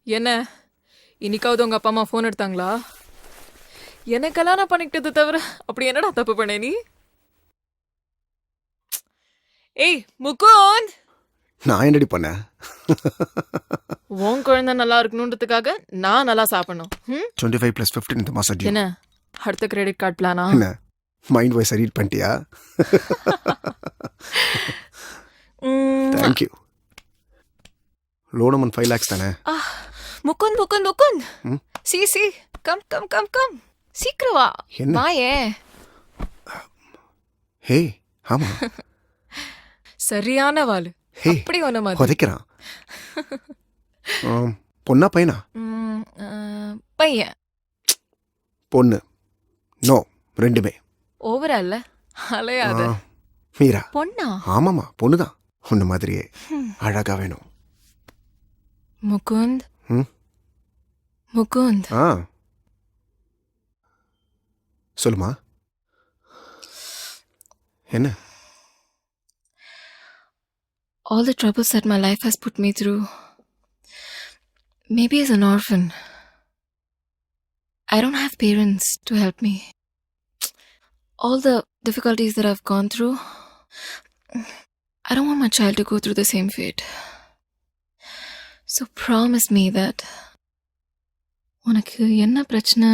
என்ன இன்னைக்காவது உங்க அப்பா அம்மா ஃபோன் எடுத்தாங்களா? என்ன கல்யாணம் பண்ணிக்கிட்டது தவிர அப்படி என்னடா தப்பு பண்ண நீ? ஏய் முகுந்த், நான் என்னடி பண்ணேன்? உன் குழந்தை நல்லா இருக்கணுன்றதுக்காக நான் நல்லா சாப்பிடணும். 25 + 15 இந்த மாசம் டியூ. என்ன அடுத்த கிரெடிட் கார்டு பிளானா? என்ன மைண்ட் வாய்ஸ் ரீட் பண்ணிட்டியா? தேங்க்யூ. லோன் அமௌண்ட் 5 lakhs தானே? முகுந்த் முகுந்த் முகுந்த், ம்? See come come come come, சீக்கிரம் வா. என்ன? வாயே. ஹே ஆமா. சரியான வாளு. ஹே அப்படி ஒண்ணு மாதிரி. உதைக்கிறான். பொண்ணா பையனா? பையன். பொண்ணு. நோ, ரெண்டுமே. ஓவரால்ல அலையாத. மீரா. பொண்ணா? ஆமாமா, பொண்ணுதான். உன்ன மாதிரியே அழகா வேணும். முகுந்த் ம்? முகுந்த், சொல்லுமா. என்ன? all the troubles that my life has put me through, maybe as an orphan, I don't have parents to help me. All the difficulties that I've gone through, I don't want my child to go through the same fate. So promise me that உனக்கு என்ன பிரச்சனை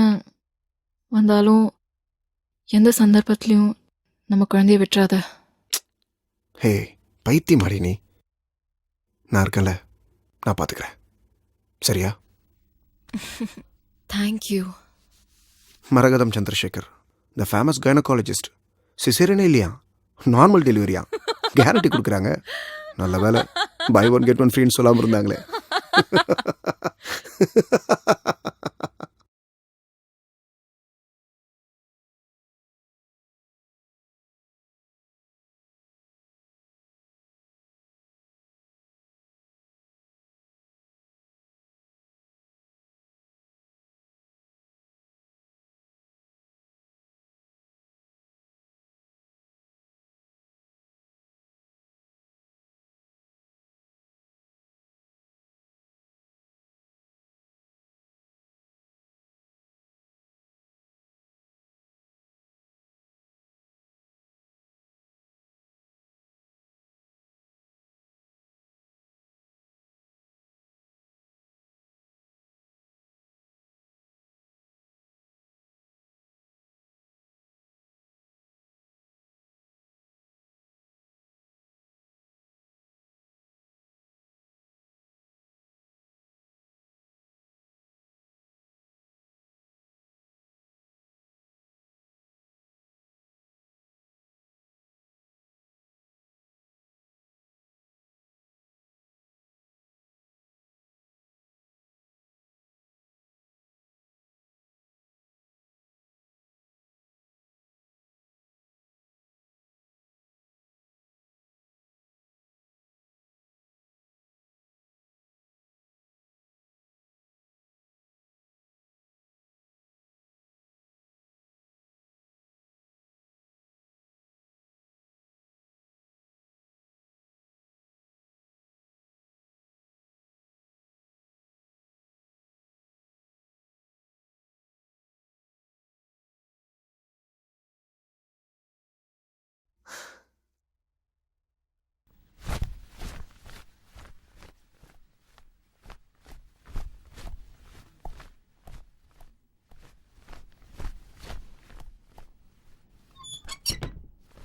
வந்தாலும் எந்த சந்தர்ப்பத்திலையும் நம்ம குழந்தைய விட்டுறாத. ஹே பைத்தியமாடி நீ. நான் இருக்கல, நான் பார்த்துக்கிறேன். சரியா? Thank you. Maragatham Chandrasekhar, the famous gynaecologist. சிசேரியனே இல்லையா, நார்மல் டெலிவரியா, கேரண்டி கொடுக்குறாங்க. நல்ல வேலை பை ஒன் கெட் ஒன் ஃப்ரீன்னு சொல்லாமல் இருந்தாங்களே.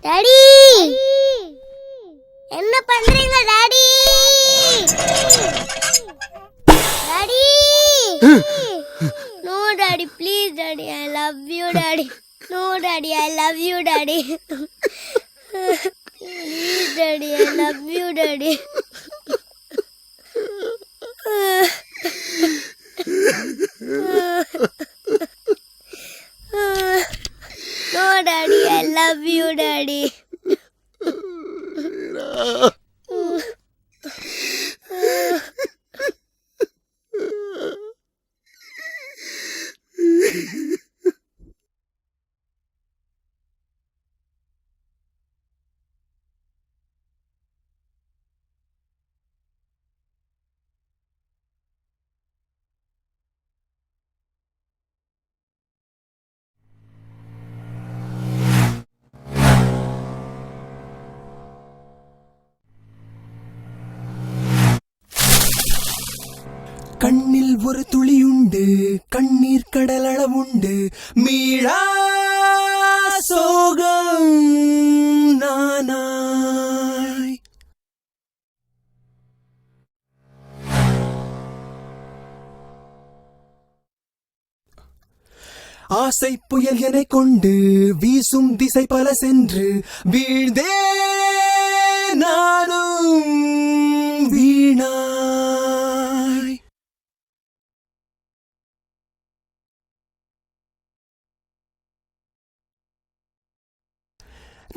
டாடி, என்ன பண்றீங்க daddy? Daddy, no daddy, please daddy, I love you daddy. No daddy, I love you daddy. Please daddy, I love you daddy. No, Daddy, I love you, Daddy. கண்ணில் ஒரு துளியுண்டு கண்ணீர் கடலளவுண்டு மீளா சோகம் நானாய். ஆசை புயல் என கொண்டு வீசும் திசை பல சென்று வீழ்ந்தே நானும் வீணாய்.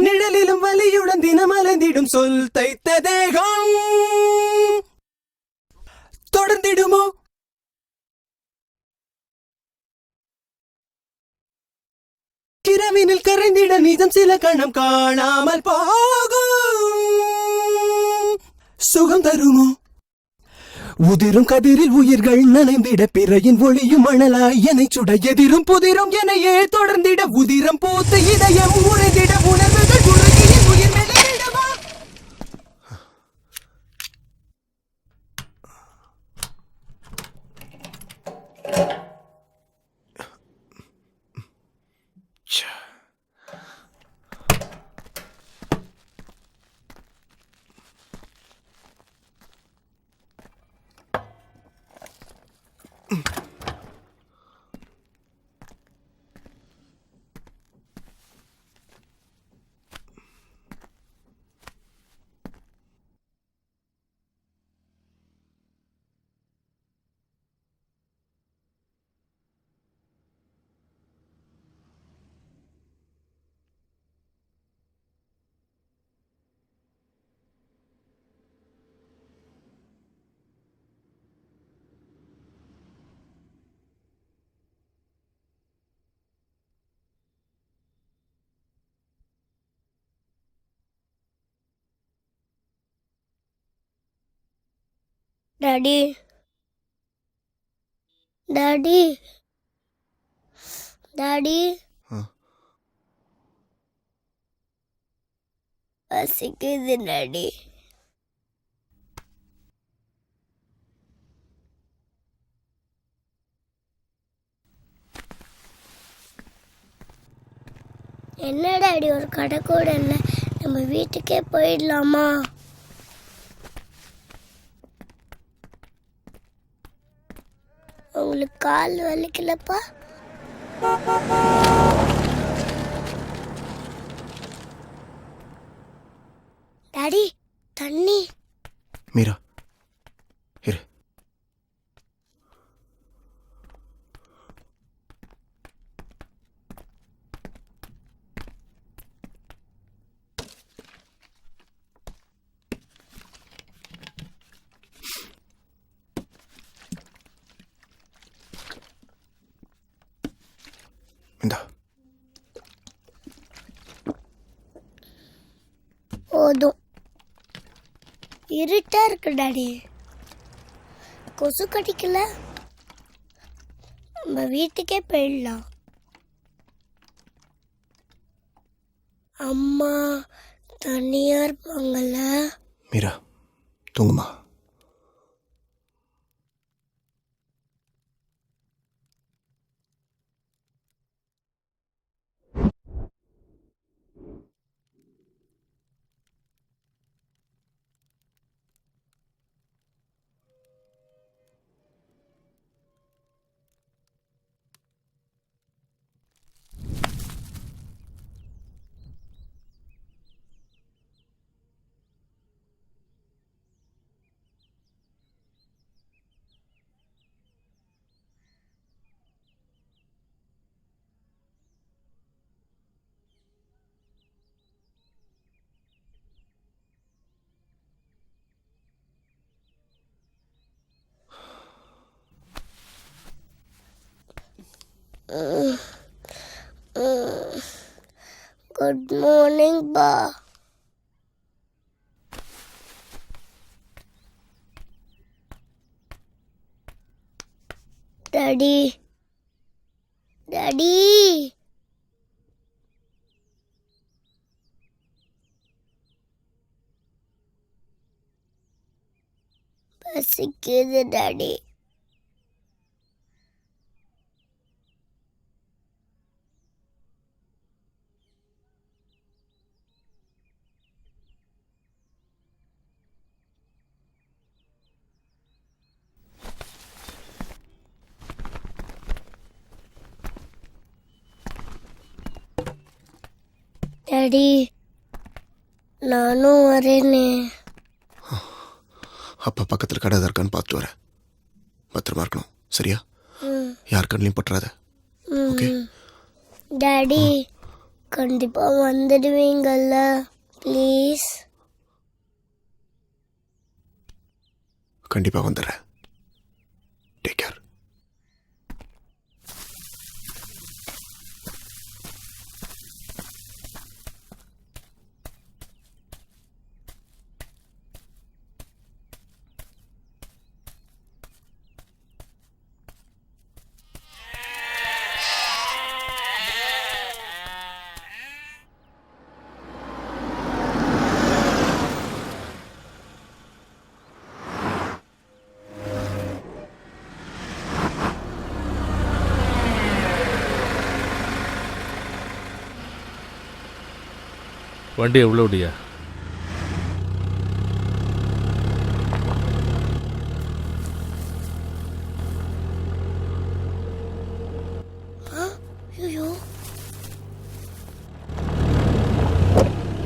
நிழலிலும் வலியுடன் தினமலர்ந்திடும் சொல் தைத்த தேகம் தொடர்ந்திடுமோ? இரவினில் கரைந்திட நிஜம் சில கணம் காணாமல் போகும் சுகம் தருமோ? உதிரும் கதிரில் உயிர்கள் நனைந்திட பிறையின் ஒளியும் மணலாய் என சுட எதிரும் புதிரும் எனையே தொடர்ந்திட உதிரம் பூத்து இதயம் உறைந்திட உணர்வுகள் உருகிய உயிர் மெலிந்திடவா? டாடி டாடி டாடி ஆ. பசிக்குது டாடி. என்ன டாடி ஒரு கடை கூட இல்லை, நம்ம வீட்டுக்கே போயிடலாமா? உங்களுக்கு கால் வலிக்கலப்பா? டாடி தண்ணி. மீரா இரு. இந்தா. போதும், இருட்டா இருக்கு டாடி. கொசு கடிக்கல, நம்ம வீட்டுக்கே போயிடலாம். அம்மா தனியா இருப்பாங்கல்ல? மீரா தூங்குமா. குட் மார்னிங் பா. டாடி டாடி பசிக்குது டாடி. டாடி நானும் வரேனே. அப்பா பக்கத்தில் கடை இருக்கான்னு பார்த்துட்டு வரேன். பத்திரமா இருக்கணும், சரியா? ம், யார் கண்ணிலையும் பற்றாத. ஓகே. ம். டாடி கண்டிப்பா வந்துடுவீங்கல்ல ப்ளீஸ்? கண்டிப்பாக வந்துடுறேன். Take care. வண்டி எவ்வளோடியா? ஐயோ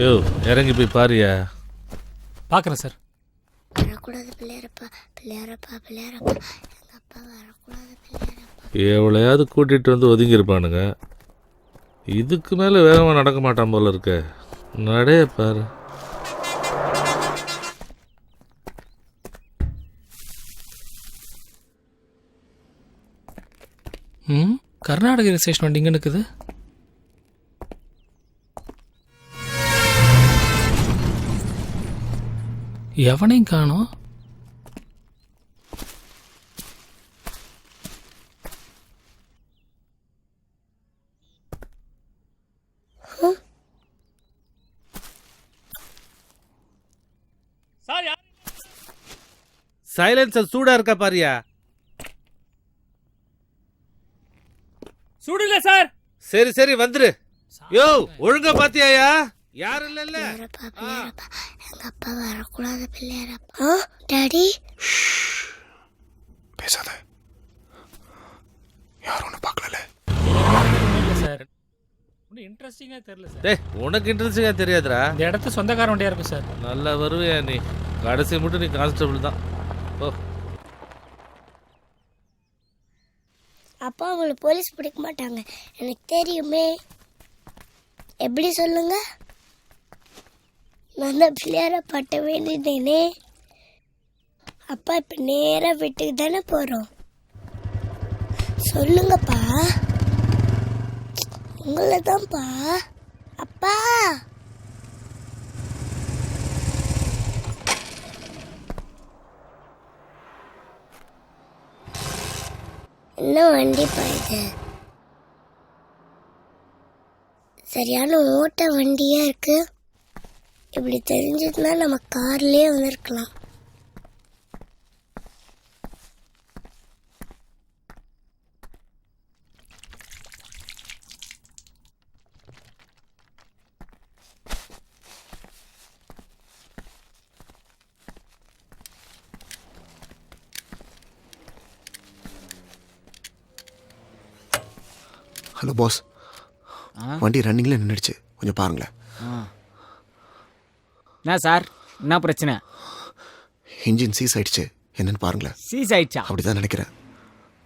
யோ இறங்கி போய் பாரியா. பார்க்குறேன் சார். வரக்கூடாது பிள்ளையாரப்பா, பிள்ளையாரப்பா, பிள்ளையாரப்பா, எங்கள் அப்பா வரக்கூடாது பிள்ளையாரப்பா. எவ்வளையாவது கூட்டிகிட்டு வந்து ஒதுங்கியிருப்பானுங்க. இதுக்கு மேலே வேகமாக நடக்க மாட்டான் போல இருக்க. நடைய பாரு. ம், கர்நாடக ஸ்டேஷன் வண்டி இங்கே நிற்குது. எவனையும் காணோம். சைலன்சர் சூடா இருக்கா பாரியா. சுடுல சார். சரி சரி வந்துரு. யோ ஒழுங்கா பாத்தியாயா? யாரும் இல்ல. பிள்ளையாரப்பா, பிள்ளையாரப்பா, எங்கள் அப்பா வரக்கூடாது பிள்ளையாரப்பா. டாடி பேசாத. யாரும் ஒன்றும் பார்க்கல. இல்லை சார், ஒன்றும் இன்ட்ரெஸ்டிங்காக தெரியல சார். டேய் உனக்கு இன்ட்ரெஸ்டிங்கா தெரியாதுடா. இந்த இடத்து சொந்தக்கார வண்டியாக இருக்கும் சார். நல்லா வருவியா நீ. கடைசி மட்டும் நீ கான்ஸ்டபிள் தான். ஓ அப்பா அவங்களை போலீஸ் பிடிக்க மாட்டாங்க எனக்கு தெரியுமே. எப்படி சொல்லுங்க? நான் தான் பிள்ளையாரப்பாட்ட வேண்டினேனே. அப்பா இப்போ நேராக வீட்டுக்கு தானே போகிறோம். சொல்லுங்கப்பா, உங்களை தான்ப்பா. அப்பா என்ன வண்டிப்பா இது? சரியான ஓட்ட வண்டியா இருக்கு. இப்படி தெரிஞ்சதுன்னா நம்ம கார்லயே வந்திருக்கலாம். ஹலோ பாஸ், வண்டி ரன்னிங்கில் நின்றுடுச்சு, கொஞ்சம் பாருங்களேன். என்ன சார், என்ன பிரச்சனை? இன்ஜின் சீஸ் ஆயிடுச்சு, என்னன்னு பாருங்களேன். சீஸ் ஆயிடுச்சா? அப்படிதான் நினைக்கிறேன்.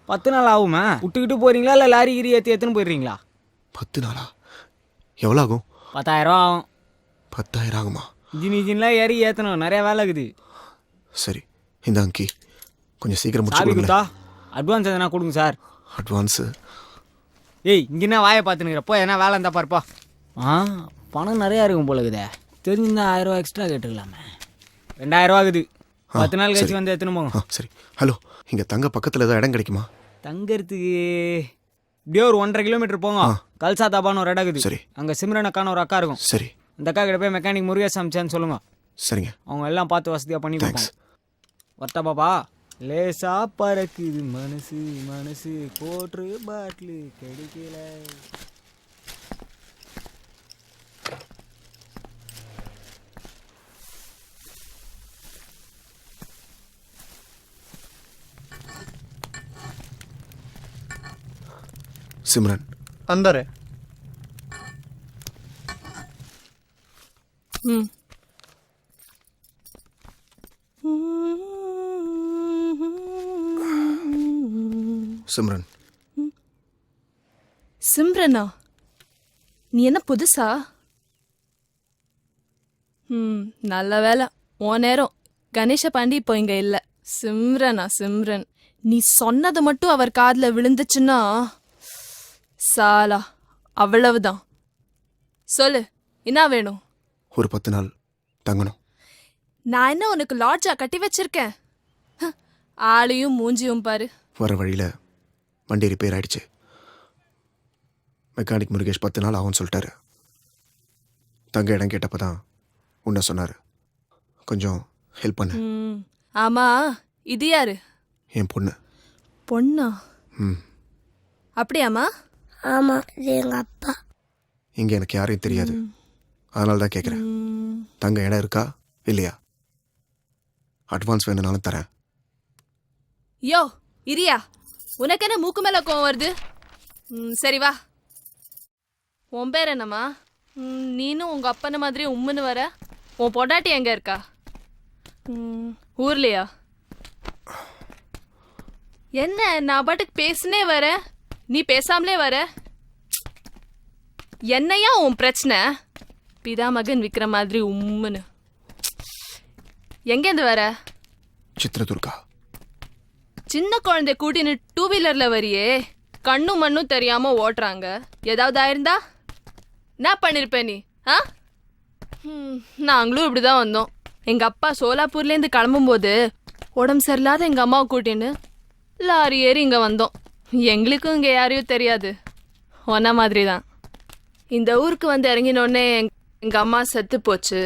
10 நாள் ஆகுமா? விட்டுக்கிட்டு போறீங்களா இல்லை லாரி கிரி ஏற்றுன்னு போயிடுறீங்களா? 10 நாளா? எவ்வளோ ஆகும்? 10,000 ரூபா ஆகும். 10,000 ஆகுமா? இன்ஜின்லாம் ஏறி ஏற்றணும், நிறைய வேலை இருக்குது. சரி, இந்த அங்கி கொஞ்சம் சீக்கிரம் முடிச்சு சாவி கொடுங்க. கொடுத்தா அட்வான்ஸ் எதனா கொடுங்க சார். அட்வான்ஸு? ஏய் இங்கேனா வாயை பார்த்துனுக்கிறப்போ எதனா வேலை இருந்தால் பாருப்பா. பணம் நிறையா இருக்கும் போல இருக்குதே. தெரிஞ்சிருந்தா 1000 ரூபா எக்ஸ்ட்ரா கேட்டுக்கலாமே. 2000 ரூபா ஆகுது. 10 நாள் கழிச்சு வந்து எடுத்துன்னு போங்க. சரி. ஹலோ, இங்கே தங்க பக்கத்தில் ஏதாவது இடம் கிடைக்குமா? தங்கறதுக்கு இப்படியே ஒரு 1.5 கிலோமீட்டர் போங்க. கல்சா தாபான்னு ஒரு இடம் இருக்குது. சரி. அங்கே சிம்ரன் அக்கான்னு ஒரு அக்கா இருக்கும். சரி. அந்த அக்கா கிட்ட போய் மெக்கானிக் முருகேஷ் அமிச்சான்னு சொல்லுங்க. சரிங்க. அவங்க எல்லாம் பார்த்து வசதியாக பண்ணி கொடுப்பாங்க. வரட்டா பாப்பா. லேசா பறக்குது மனசு மனசு, கோட்ரு பாட்டிலு கிடைக்கல. சிம்ரன் अंदर है. சிம்ரன், சிம்ரனா? நீ என்ன புதுசா? நல்ல வேலை, உன் நேரம். கணேஷ பாண்டி இப்போ இங்க இல்ல. சிம்ரனா சிம்ரன்? நீ சொன்னது மட்டும் அவர் காதுல விழுந்துச்சுன்னா சாலா அவ்வளவுதான். சொல்லு, என்ன வேணும்? ஒரு 10 நாள் தங்கணும். நான் என்ன உனக்கு லாட்ஜா கட்டி வச்சிருக்கேன்? ஆளையும் மூஞ்சியும் பாரு. வர வழியில் வண்டி ரிப்பேர் ஆயிடுச்சு. மெக்கானிக் முருகேஷ் 10 நாள் ஆகும்னு சொல்லிட்டாரு. தங்க இடம் கேட்டப்போ தான் உன்னை சொன்னார். கொஞ்சம் ஹெல்ப் பண்ணு. ஆமா, இது யாரு? என் பொண்ணு. பொண்ணா? ம். அப்படியாம்மா? ஆமாம், இது எங்கள் அப்பா. இங்கே எனக்கு யாரையும் தெரியாது. அதனால தான் கேட்குறேன். தங்க இடம் இருக்கா இல்லையா? அட்வான்ஸ் வேணும்னாலும் தரேன். யோ இரியா, உனக்கு என்ன மூக்கு மேல கோவம் வருது? சரி வா. உன் பேர் என்னம்மா? நீனும் உங்க அப்பன மாதிரி உம்முன்னு வர. உன் பொண்டாட்டி எங்க இருக்கா? ஊர்லையா? என்ன நான் பாட்டுக்கு பேசுனே வர, நீ பேசாமலே வர. என்னையா உன் பிரச்சனை? பிதா மகன் விக்கிற மாதிரி உம்முன்னு. எங்கேருந்து வர? சித்ரதுர்கா. சின்ன குழந்தை கூட்டின்னு 2 வீலர்ல வரியே, கண்ணும் மண்ணும் தெரியாம ஓட்டுறாங்க. ஏதாவது ஆயிருந்தா என்ன பண்ணிருப்ப நீ? நாங்களும் இப்படிதான் வந்தோம். எங்க அப்பா சோலாப்பூர்லேருந்து கிளம்பும்போது உடம்பு சரியில்லாத எங்க அம்மாவை கூட்டின்னு லாரி ஏறி இங்க வந்தோம். எங்களுக்கும் இங்க யாரையும் தெரியாது, ஒன்ன மாதிரி தான். இந்த ஊருக்கு வந்து இறங்கினோடனே எங்க அம்மா செத்து போச்சு.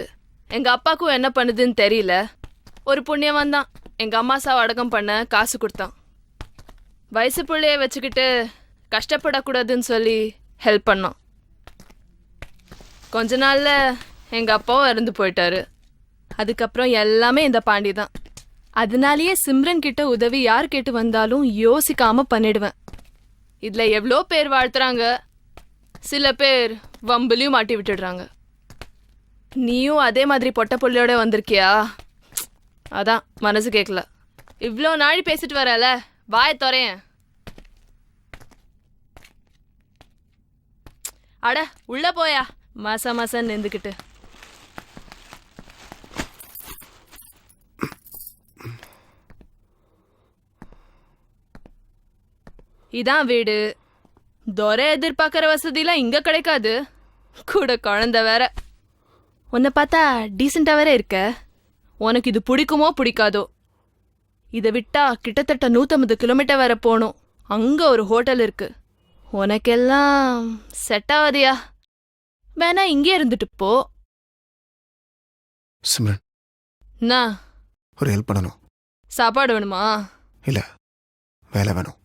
எங்க அப்பாவுக்கும் என்ன பண்ணுதுன்னு தெரியல. ஒரு புண்ணியவன் தான் எங்க அம்மா சாவை அடக்கம் பண்ண காசு கொடுத்தான். வயசு பிள்ளைய வச்சுக்கிட்டு கஷ்டப்படக்கூடாதுன்னு சொல்லி ஹெல்ப் பண்ணோம். கொஞ்ச நாள்ல எங்க அப்பாவும் இறந்து போயிட்டாரு. அதுக்கப்புறம் எல்லாமே இந்த பாண்டி தான். அதனாலேயே சிம்ரன் கிட்ட உதவி யார் கேட்டு வந்தாலும் யோசிக்காம பண்ணிடுவேன். இதுல எவ்வளோ பேர் வாழ்த்துறாங்க, சில பேர் வம்புலையும் மாட்டி விட்டுடுறாங்க. நீயும் அதே மாதிரி பொட்ட புள்ளையோட வந்திருக்கியா? அதான் மனசு கேட்கல. இவ்வளோ நாழி பேசிட்டு வரல, வாய தொறையன். அட உள்ள போயா, மாசா மாசம் நின்றுக்கிட்டு. இதான் வீடு. துரை எதிர்பார்க்குற வசதிலாம் இங்க கிடைக்காது. கூட குழந்தை வேற. உன்னை பார்த்தா டீசெண்டா வேற இருக்க. உனக்கு இது பிடிக்குமோ பிடிக்காதோ? இதை விட்டா கிட்டத்தட்ட 150 கிலோமீட்டர் வர போகணும். அங்க ஒரு ஹோட்டல் இருக்கு. உனக்கெல்லாம் செட் ஆகாதியா? வேணா இங்கே இருந்துட்டு போ. சிம்ரன், என்ன ஒரு ஹெல்ப் பண்ணணும். சாப்பாடு வேணுமா? இல்லை, வேலை வேணும்.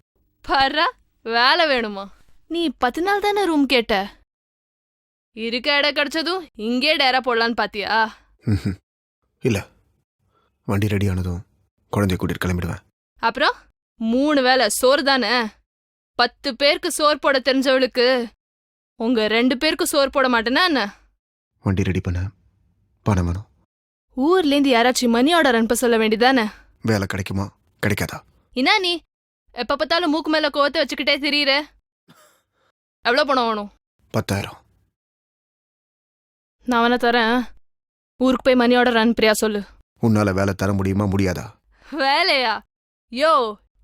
பாரா, வேலை வேணுமா? நீ 10 நாள் தானே ரூம் கேட்ட. இருக்க இடம் கிடைச்சதும் இங்கே டேரா போடலான்னு பாத்தியா? இல்லை, வண்டி ரெடி ஆனதும் குழந்தைய கூட்டிட்டு கிளம்பிடுவேன். அப்புறம் 3 வேளை சோறு தானே. 10 பேருக்கு சோறு போட தெரிஞ்சவளுக்கு உங்க 2 பேருக்கு சோறு போட மாட்டேன்னா என்ன? வண்டி ரெடி பண்ண பணம் வேணும். ஊர்லேருந்து யாராச்சும் மணி ஆர்டர் அனுப்ப சொல்ல வேண்டியதானே? வேலை கிடைக்குமா கிடைக்காதா? என்ன நீ எப்ப பார்த்தாலும் மூக்கு மேல கோவத்தை வச்சுக்கிட்டே திரியிற? எவ்வளோ பணம் வேணும்? 10,000. நான் வேணா தரேன். ஊருக்கு போய் மணி ஆர்டர் அனுப்புறியா சொல்லு. உன்னால வேலை தர முடியுமா முடியாதா? வேலையா? யோ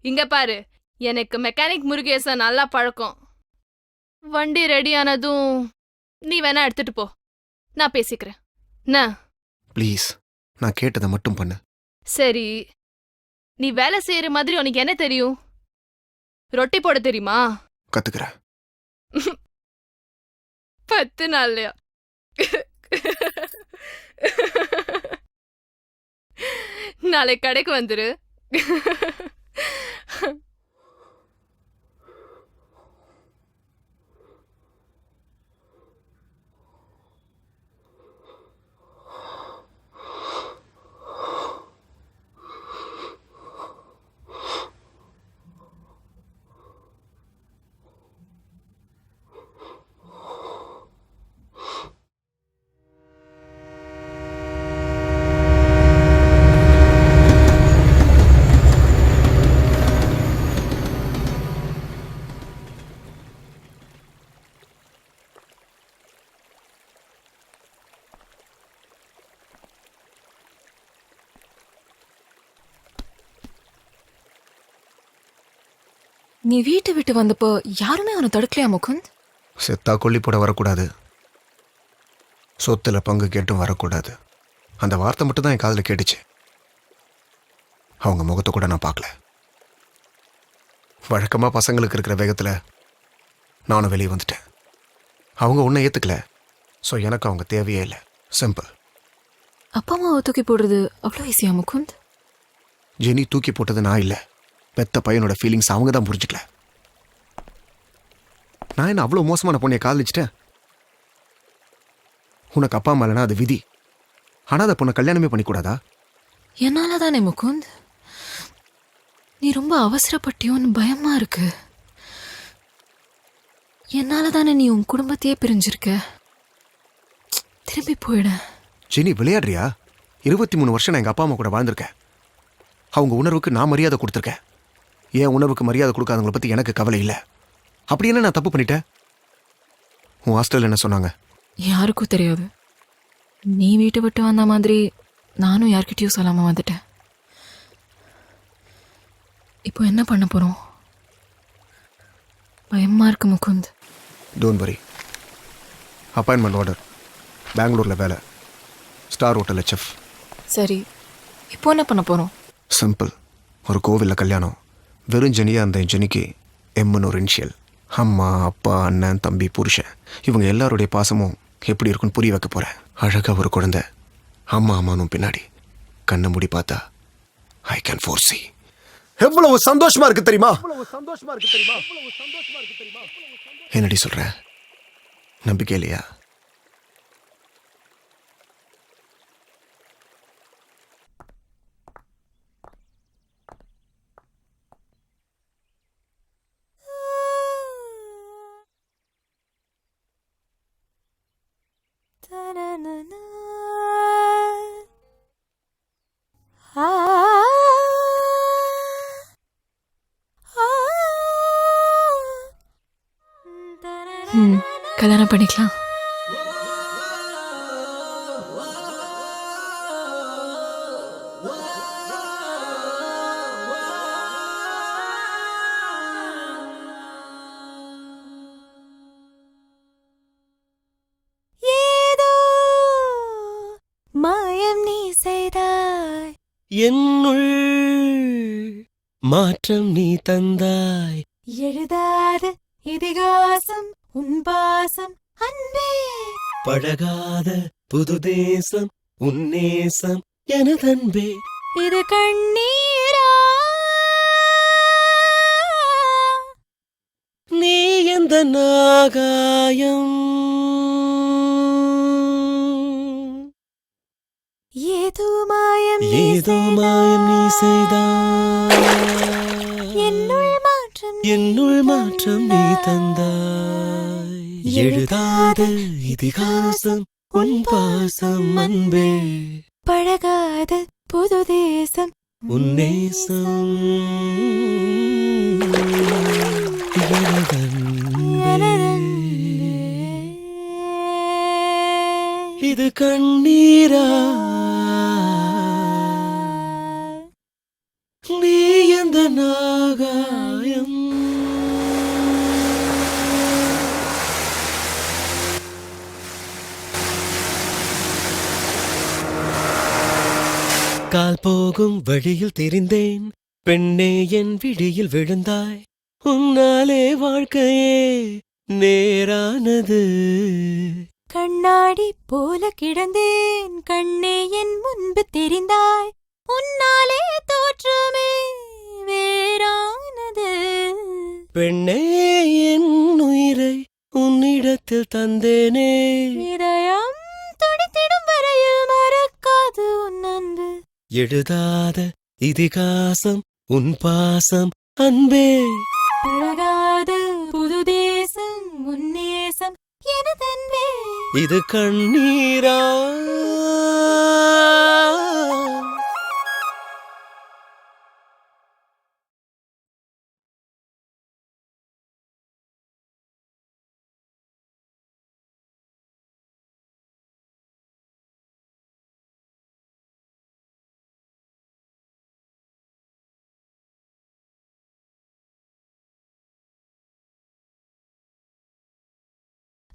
இங்க பாரு, எனக்கு மெக்கானிக் முருகேச நல்லா பழக்கம். வண்டி ரெடி ஆனதும் நீ வேணா எடுத்துட்டு போ, நான் பேசிக்கிறேன். என்ன? ப்ளீஸ், நான் கேட்டதை மட்டும் பண்ணு. சரி, நீ வேலை செய்யற மாதிரி உனக்கு என்ன தெரியும்? ரொட்டி போட தெரியுமா? கத்துக்கிறேன். 10 நாள்லையா? நாளை கடைக்கு வந்துரு. நீ வீட்டை விட்டு வந்தப்போ யாருமே அவனை தடுக்கலையா முகுந்த்? செத்தா கொல்லி போட வரக்கூடாது, சொத்துல பங்கு கேட்டும் வரக்கூடாது. அந்த வார்த்தை மட்டும் தான் என் காதில் கேட்டுச்சு. அவங்க முகத்தை கூட நான் பார்க்கல. வழக்கமாக பசங்களுக்கு இருக்கிற வேகத்தில் நானும் வெளியே வந்துட்டேன். அவங்க ஒன்றும் ஏற்றுக்கல. ஸோ எனக்கு அவங்க தேவையே இல்லை. சிம்பிள். அப்பா அம்மாவை தூக்கி போடுறது அவ்வளோ ஈஸியா முகுந்த்? ஜெனி தூக்கி போட்டது நான் இல்லை, பெத்த பையனோட ஃபீலிங்ஸ் அவங்க தான் புரிஞ்சுக்கல. நான் என்ன அவ்வளோ மோசமான பொண்ணையை காதலிச்சிட்டேன்? உனக்கு அப்பா அம்மா இல்லைனா அது விதி. ஆனால் அதை பொண்ணை கல்யாணமே பண்ணிக்கூடாதா? என்னால தானே முகுந்த். நீ ரொம்ப அவசரப்பட்டியோன்னு பயமா இருக்கு. என்னால தானே நீ உன் குடும்பத்தையே பிரிஞ்சிருக்க. திரும்பி போயிட. ஜெனி விளையாடுறியா? 23 வருஷம் நான் எங்கள் அப்பா அம்மா கூட வாழ்ந்திருக்கேன். அவங்க உணர்வுக்கு நான் மரியாதை கொடுத்துருக்கேன். என் உணர்வுக்கு மரியாதை கொடுக்காதவங்களை பற்றி எனக்கு கவலை இல்லை. அப்படி என்ன நான் தப்பு பண்ணிட்டேன்? உன் ஹாஸ்டல் என்ன சொன்னாங்க? யாருக்கும் தெரியாது. நீ வீட்டை விட்டு வந்த மாதிரி நானும் யார்கிட்டயும் சொல்லாம வந்துட்டேன். இப்போ என்ன பண்ண போறோம்? பயமா இருக்கு Mukund. Don't worry. Appointment order, பெங்களூரில் வேலை, ஸ்டார் ஹோட்டலில் செஃப். சரி, இப்போ என்ன பண்ண போறோம்? சிம்பிள். ஒரு கோவிலில் கல்யாணம். வெறும் ஜெனியாக அந்த ஜெனிக்கு எம்முன்னு ஒரு இனிஷியல். அம்மா, அப்பா, அண்ணன், தம்பி, புருஷன் இவங்க எல்லாருடைய பாசமும் எப்படி இருக்குன்னு புரிய வைக்க போகிறேன். அழகாக ஒரு குழந்தை அம்மா அம்மானும் பின்னாடி கண்ணை மூடி பார்த்தா ஐ கேன் ஃபோர்சி. எவ்வளவு சந்தோஷமா இருக்கு தெரியுமா? என்னடி சொல்ற? நம்பிக்கை இல்லையா? கல்யாணம் பண்ணிக்கலாம். மாயம் நீ செய்தாய், என்னுள் மாற்றம் நீ தந்தாய். எழுதாத இதிகாசம் உன் பாசம் அன்பே. பழகாத புது தேசம் உன்னேசம் எனதன்பே. இது கண்ணீரா, நீ எந்த நாகாயம். ஏதோ மாயம் ஏதோ மாயம் நீ செய்தாய். என்னுள் மாற்றம் நீ தந்தாய். எழுதாத இதிகாசம் உன் பாசம் அன்பே. பழகாத புது தேசம் உன்னேசம் எனதன்பே. இது கண்ணீரா, நீ எந்த நாகாயம். கால் போகும் வழியில் தெரிந்தேன், பெண்ணே என் விழியில் விழுந்தாய். உன்னாலே வாழ்க்கையே நேரானது. கண்ணாடி போல கிடந்தேன், கண்ணே என் முன்பு தெரிந்தாய். உன்னாலே தோற்றமே வேறானது. பெண்ணே என் உயிரை உன்னிடத்தில் தந்தேனே. இதயம் துடித்திடும் வரையில் மறக்காது உன் அன்பு. எழுதாத இதிகாசம் உன் பாசம் அன்பே. பழகாத புது தேசம் உன்னேசம் எனதன்பே. இது கண்ணீரா,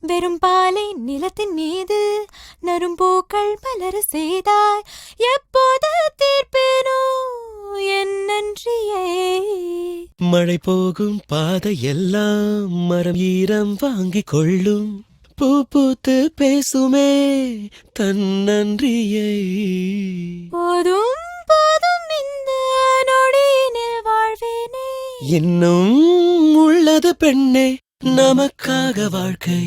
வெறும் பாலை நிலத்தின் மீது நறும்பூக்கள் மலர செய்தாய் எப்போது தீர்ப்பேனோ என் நன்றியை. மழை போகும் பாதை எல்லாம் மரம் ஈரம் வாங்கிக் கொள்ளும் பூ பூத்து பேசுமே தன் நன்றியை. போதும் போதும் இந்த நொடியினில் வாழ்வேனே. இன்னும் உள்ளது பெண்ணே நமக்காக வாழ்க்கை.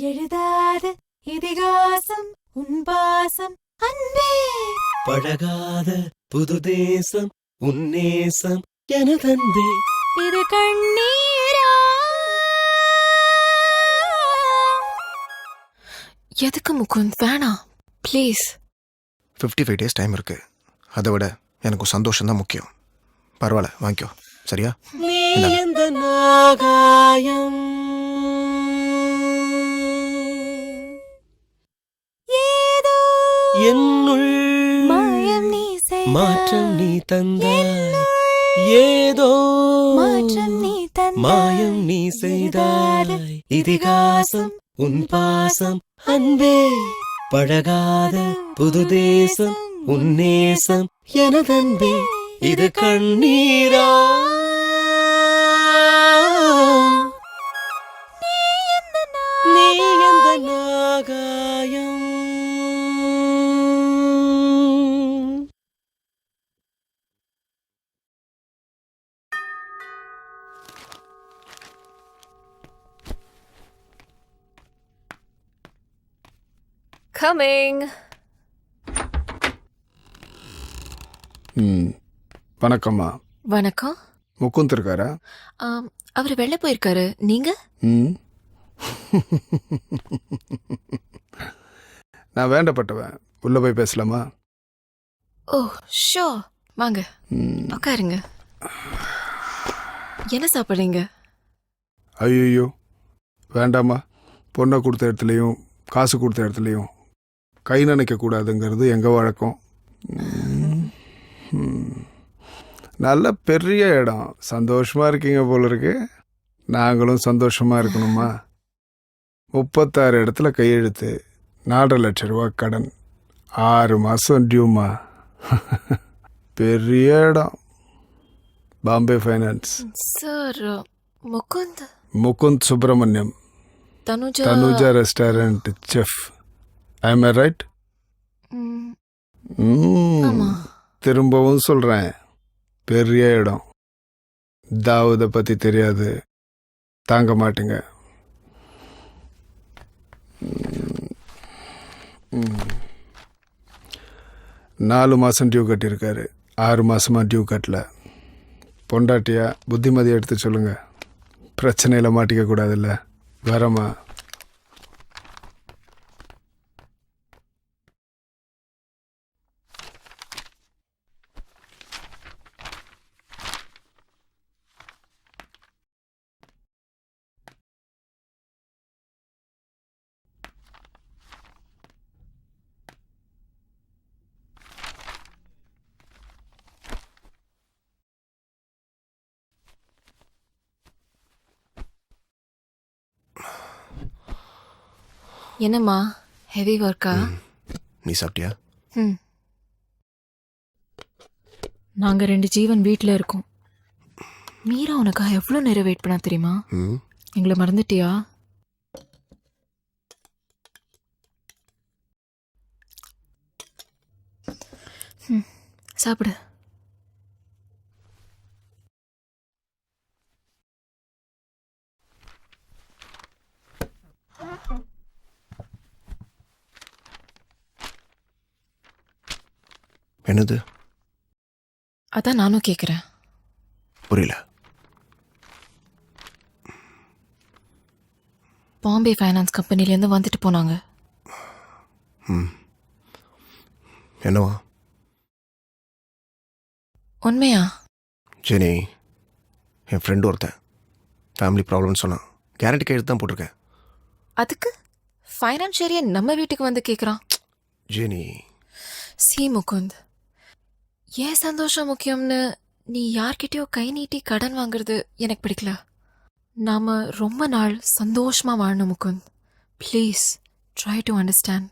எழுதாத இதிகாசம் உன் பாசம் அன்பே. பழகாத புது தேசம் உன்னேசம் எனதன்பே. இது கண்ணீரா? எதுக்கு முகுந்த்? வேணாம் ப்ளீஸ். 55 days டைம் இருக்கு. அதை விட எனக்கு சந்தோஷம் தான் முக்கியம். பரவாயில்ல, வாங்கிக்கோ. சரியா? நீ எந்த நாகாயம் ஏதோ என்னுள் மாயம் நீ செய்தாய். மாற்றம் நீ தந்தாய். ஏதோ மாற்றம் நீ தந்தாய். மாயம் நீ செய்தாய். இதிகாசம் உன் பாசம் அன்பே. பழகாத புது தேசம் உன்னேசம் எனதன்பே. இது கண்ணீரா? நீ எந்த நாகாயம் Coming. வணக்கம்மா. வணக்கம். முகுந்த் இருக்காரா? அவர் வெளில போயிருக்காரு. நீங்க? நான் வேண்டப்பட்டவன். உள்ள போய் பேசலாமா? ஓ ஷோ, வாங்க உட்காருங்க. என்ன சாப்பிட்றீங்க? ஐயோ வேண்டாமா. பொண்ணை கொடுத்த இடத்துலையும் காசு கொடுத்த இடத்துலையும் கை நினைக்கக்கூடாதுங்கிறது எங்கள் வழக்கம். நல்ல பெரிய இடம். சந்தோஷமாக இருக்கீங்க போல இருக்கு. நாங்களும் சந்தோஷமாக இருக்கணுமா? 36 இடத்துல கையெழுத்து, 4 லட்சம் ரூபா கடன், 6 மாதம் டியூமா. பெரிய இடம். Bombay finance. Sir, Mukund. Mukund Subramaniam, Tanuja restaurant chef. I am right? ஆமா. திரும்பவும் சொல்கிறேன், பெரிய இடம். தாவூதை பற்றி தெரியாது, தாங்க மாட்டேங்க. 4 மாதம் டியூ கட்டியிருக்காரு, 6 மாதமாக டியூ கட்டல. பொண்டாட்டியா புத்திமதி எடுத்து சொல்லுங்க. பிரச்சனையில் மாட்டிக்க கூடாதுல்ல. வரமா? என்னம்மா, ஹெவி ஒர்க்கா? நீ சாப்பிட்டியா? நாங்க 2 ஜீவன் வீட்டில் இருக்கோம். மீரா உனக்காக எவ்வளோ நேரம் வெயிட் பண்ணா தெரியுமா? எங்களை மறந்துட்டியா? சாப்பிடு. என்னது? அதான் நானும் கேட்குறேன். புரியல. பாம்பே ஃபைனான்ஸ் கம்பெனிலேருந்து வந்துட்டு போனாங்க. என்னவா? உண்மையா? ஜெனி, என் ஃப்ரெண்டு ஒருத்தன் ஃபேமிலி ப்ராப்ளம்னு சொன்னான். கேரண்டி கையெழுத்து தான் போட்டிருக்கேன். அதுக்கு ஃபைனான்ஷியரியை நம்ம வீட்டுக்கு வந்து கேட்குறான். ஜெனி, சி முகுந்த், ஏன் சந்தோஷம் முக்கியம்னு நீ யார்கிட்டயோ கை நீட்டி கடன் வாங்குறது எனக்கு பிடிக்கல. நாம ரொம்ப நாள் சந்தோஷமா வாழணும் Mukund. Please try to understand.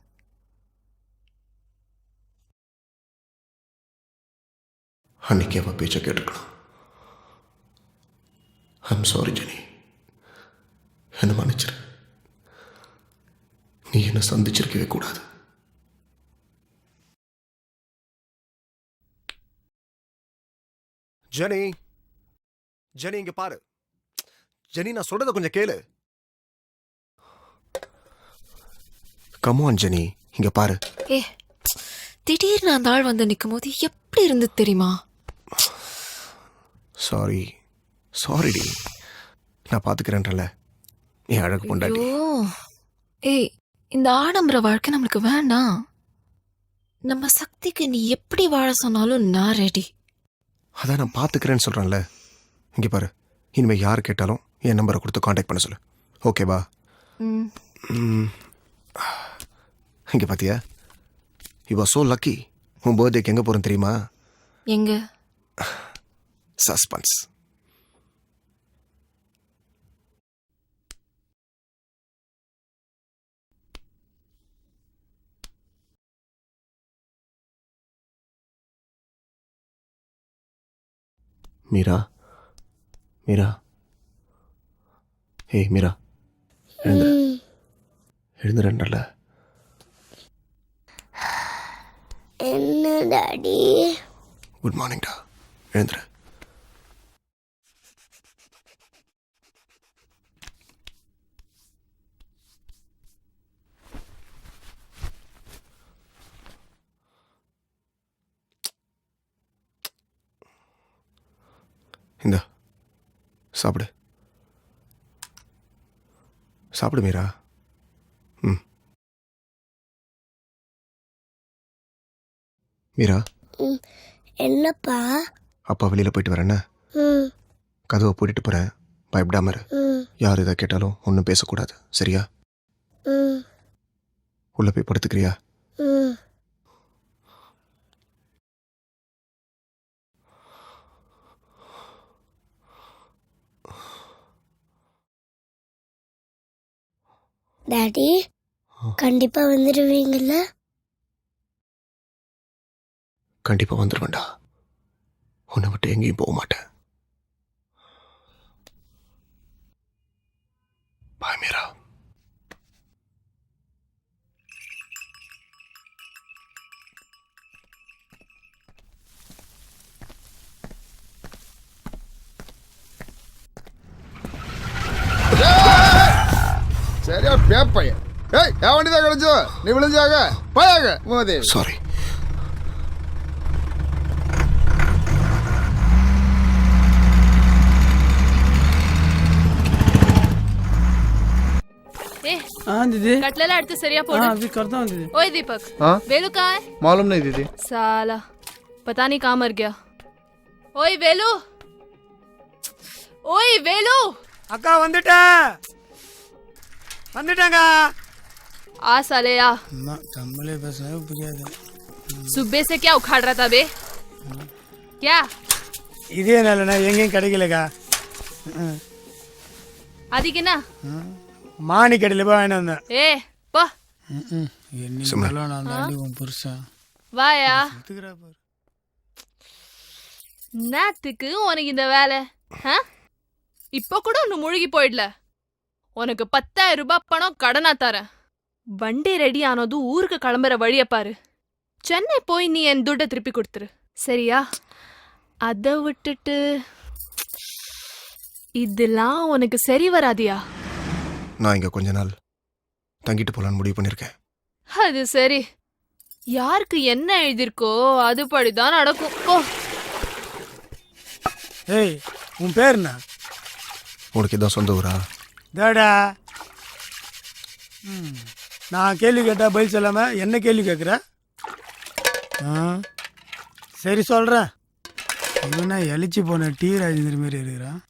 அன்னைக்கு அவள் பேச்சை கேட்டுருக்கலாம். ஐம் சாரி ஜெனி, என்னை மன்னிச்சிரு. நீ என்னை சந்திச்சிருக்கவே கூடாது. ஜெனி, ஜெனி இங்க பாரு. ஜெனி, நான் சொல்றத கொஞ்சம் கேளு. கமான் ஜெனி, இங்க பாரு. ஏ, திடீர்னு அந்த ஆள் வந்து நிற்கும் போது எப்படி இருந்தது தெரியுமா? சாரி சாரிடி, நான் பார்த்துக்கிறேன்றல நீ அழகு கொண்டாடி. ஐயோ, ஏய், இந்த ஆடம்பர வாழ்க்கை நம்மளுக்கு வேண்டாம். நம்ம சக்திக்கு நீ எப்படி வாழ சொன்னாலும் நான் ரெடி. அதான் நான் பார்த்துக்கிறேன்னு சொல்கிறேன்ல. இங்கே பாரு, இனிமேல் யார் கேட்டாலும் என் நம்பரை கொடுத்து காண்டாக்ட் பண்ண சொல்லு, ஓகேவா? இங்கே பார்த்தியா, யூ ஆர் ஸோ லக்கி. உன் பர்த்டேக்கு எங்கே போகிறேன்னு தெரியுமா? எங்க? சஸ்பென்ஸ். மீரா, மீரா, ஏய் மீரா, எழுந்துறேன்ல. என்ன டாடி? குட் மார்னிங்டா, எழுந்துற. இந்த சாப்பிடு, சாப்பிடு மீரா. மீரா, என்னப்பா? அப்பா வெளியில் போயிட்டு வரேன்னு ம் கதவை பூட்டிட்டு போகிறேன். பயப்படாம இரு. ம் யார் இதை கேட்டாலும் ஒன்றும் பேசக்கூடாது, சரியா? ம் உள்ளே போய் படுத்துக்கிறியா? ம் டாடி, கண்டிப்பா வந்துடுவீங்கல்ல? கண்டிப்பாக வந்துடுவேன்டா. உன்னை விட்டு எங்கேயும் போக மாட்டேன். பாய் மீரா. சரியா பேப்பைய. ஏய், என் வண்டி தான் கிடைச்சோ, நீ விழுஞ்சாக போயாக மோதி. சாரி. ए हाँ दीदी, कटलेला எடுத்து சரியா போடு. हाँ अभी करता हूँ दीदी. ओए दीपक, हाँ वेलू कहाँ है? मालूम नहीं दीदी. साला पता नहीं कहाँ मर गया. ओए वेलू, ओए वेलू. அக்கா வந்துட்டேன், வந்துட்டேங்க. आ साले आ. அம்மா கம்மலே பேசவே புரியாது. सुबह से क्या उखाड़ रहा था बे? क्या? இதே நல்லண்ணா எங்கேயும் கிடைக்கலக்கா. அதுக்கு என்ன? மாணி கடையில் போய் வாங்கிட்டு வந்தேன். ஏ போ. என்னைக்கு நான் தாண்டி உன் புருஷன் வாயா. ஒத்துக்கிறா பாரு. நேத்துக்கு உனக்கு இந்த வேலை? இப்போ கூட ஒன்று முழுகி போயிடல. உனக்கு 10,000 ரூபாய் பணம் கடனா தரேன். வண்டி ரெடி ஆனதும் ஊருக்கு கிளம்புற வழிய பாரு. சென்னை போய் நீ என் துட்டை திருப்பி கொடுத்துரு, சரியா? அதை விட்டுட்டு இதெல்லாம் உனக்கு சரி வராதியா? நான் இங்கே கொஞ்ச நாள் தங்கிட்டு போகலான்னு முடிவு பண்ணியிருக்கேன். அது சரி, யாருக்கு என்ன எழுதியிருக்கோ அதுபடிதான் நடக்கும். ஓ, ஏய் உன் பேர் என்ன? உனக்கு இதான் சொந்த ஊரா? தாடா. நான் கேள்வி கேட்டா பதில் சொல்லாம என்ன கேள்வி கேட்குற? சரி சொல்கிறேன். இவனா எலிச்சு போன டி ராஜேந்திர மாரி இருக்கிறான்.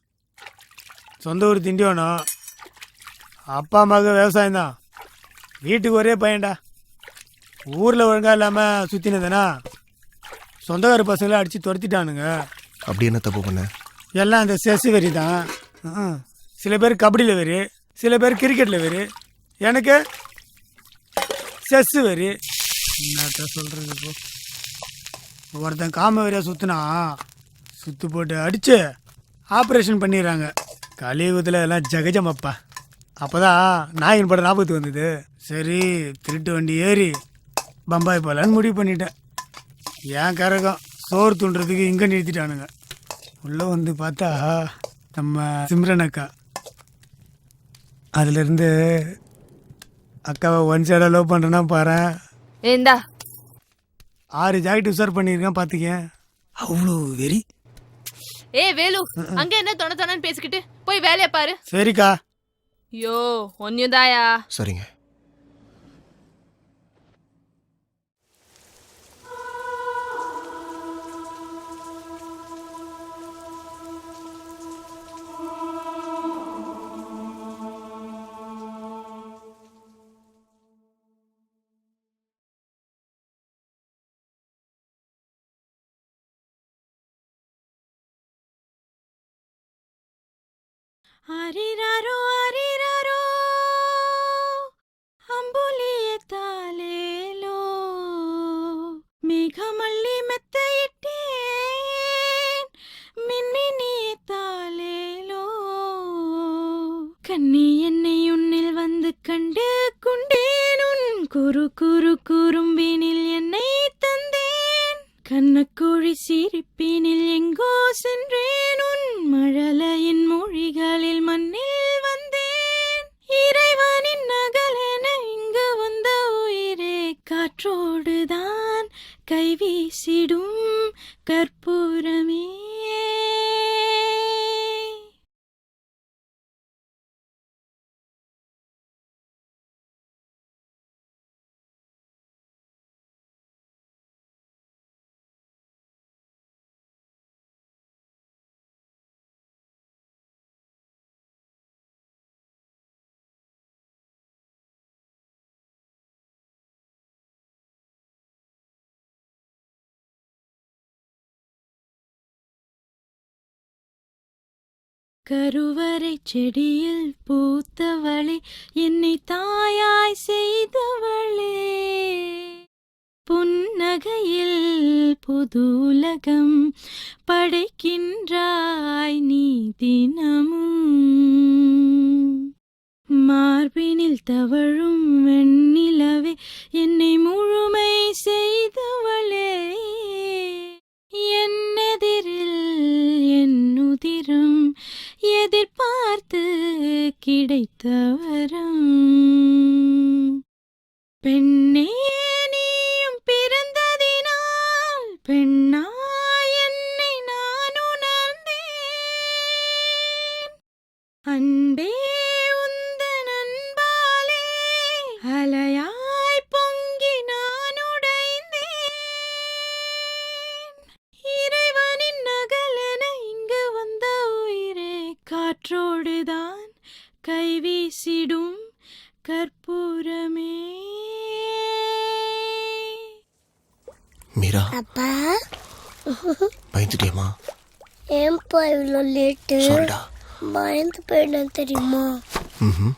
சொந்த ஊர் திண்டிவனம். அப்பா அம்மாவுக்கு விவசாயம் தான். வீட்டுக்கு ஒரே பையன்டா. ஊரில் ஒழுங்காக இல்லாமல் சுற்றினதுனா சொந்தக்கார பசங்களை அடித்து துரத்திட்டானுங்க. அப்படி என்ன தப்பு பண்ண? எல்லாம் அந்த செஸ் வெறி தான். சில பேர் கபடியில் வெறி, சில பேர் கிரிக்கெட்டில் வெறி, எனக்கு செஸ்ஸு வெறி. என்னத்த சொல்கிறது? இப்போ ஒருத்தன் காம வெறியாக சுற்றுனா சுற்று போட்டு அடித்து ஆப்ரேஷன் பண்ணிடுறாங்க. கலியுகத்தில் எல்லாம் ஜெகஜமப்பா. அப்போ தான் நாயின் படம் ஞாபகத்துக்கு வந்தது. சரி திருட்டு வண்டி ஏறி பம்பாய் போகலான்னு முடிவு பண்ணிட்டேன். ஏன் கரகம் சோறு தூண்டுறதுக்கு இங்கே நிறுத்திட்டானுங்க. உள்ளே வந்து பார்த்தா நம்ம சிம்ரன் அக்கா. அதுலேருந்து அக்காவை ஒன் சைடாக லவ் பண்ணுறேன்னா பாரு. ஏண்டா 6 ஜாக்கெட் உசார் பண்ணியிருக்கேன் பார்த்துக்க. அவ்வளோ வெறி. வேலு, அங்க என்ன தொணன்னு பேசிக்கிட்டு போய் வேலையை பாரு. சரிக்கா. யோ ஒன்னுதாயா. சரிங்க. அரிராரோ அரிராரோ அம்புலியே தாலேலோ மேகமல்லி மெத்தையிட்டேன் மின்மினியே தாலேலோ கண்ணி என்னை உன்னில் வந்து கண்டு கொண்டேன் உன் குறு குறு குறும்பினில் என்னை தந்தேன் கண்ணக்கோழி சிரிப்பினில் எங்கோ சென்றேன் உன் மழலையின் மொழிகளில் மண்ணில் வந்தேன் இறைவனின் நகலென இங்கு வந்த உயிரே காற்றோடுதான் கைவீசிடும் கற்பூரமே. கருவறை செடியில் பூத்தவளே என்னை தாயாய் செய்தவளே புன்னகையில் புதுலகம் படைக்கின்றாய் நீ தினமும் மார்பினில் தவழும் வெண்ணிலவே என்னை முழுமை செய்தவளே என்னெதிரில் என்னுதிரும் எதிர்பார்த்து கிடைத்த வரம் பெண்ணே நீயும் பிறந்ததினால் பெண்ணாய் என்னை நான் உணர்ந்தேன் அன்பே உந்தன் அன்பாலே அலையாய் பொங்கி நான் உடைந்தேன் இறைவனின் நகலென இங்கு வந்த உயிரே காற்றோடுதான் கைவீசிடும் கற்பூரமே. மீரா, அப்பா பயந்துட்டியம்மா? ஏன்பா இவ்வளோ லேட்டு? சாரிடா. பயந்து போயிட்டேன் தெரியுமா? ம்,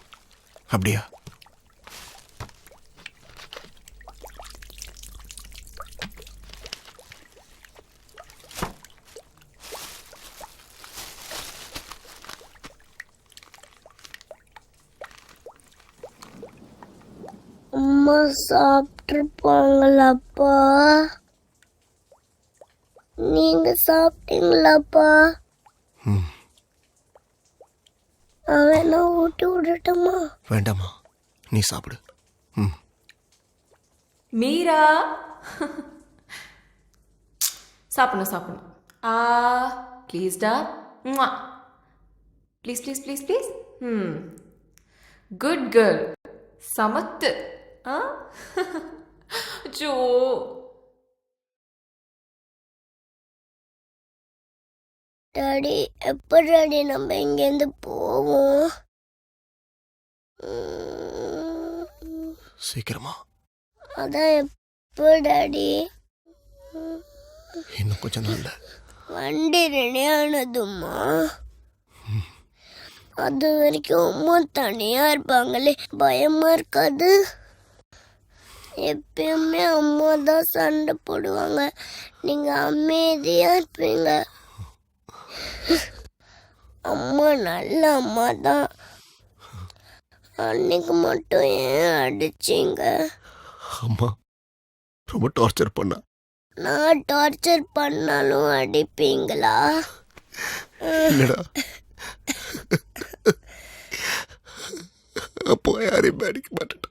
அப்படியா? அம்மா சாப்பிட்ருப்பாங்களாப்பா? நீங்க சாப்பிட்டீங்களாப்பா? ம், அவனை ஊட்டி விடட்டுமா? வேண்டாம்மா, நீ சாப்பிடு. ம். மீரா சாப்பிடணும். ப்ளீஸ்டா. ப்ளீஸ். Good girl. சமத்து. ஜோ டாடி, எப்போ டாடி நம்ம இங்கேருந்து போவோம்? சீக்கிரமா. அதான் எப்போ டாடி? இன்னும் கொஞ்சம் நாள்ல. வண்டி ரெடி ஆனதுமா? அது வரைக்கும் அம்மா தனியா இருப்பாங்களே, பயமா இருக்காது? எப்பயுமே அம்மா தான் சண்டை போடுவாங்க, நீங்க அமைதியா இருப்பீங்க. அம்மா நல்ல அம்மா தான். அன்னைக்கு மட்டும் ஏன் அடிச்சீங்க? அம்மா ரொம்ப டார்ச்சர் பண்ணா. நான் டார்ச்சர் பண்ணாலும் அடிப்பீங்களா? இல்லடா, அப்போ யாரையும் அடிக்க மாட்டேன்.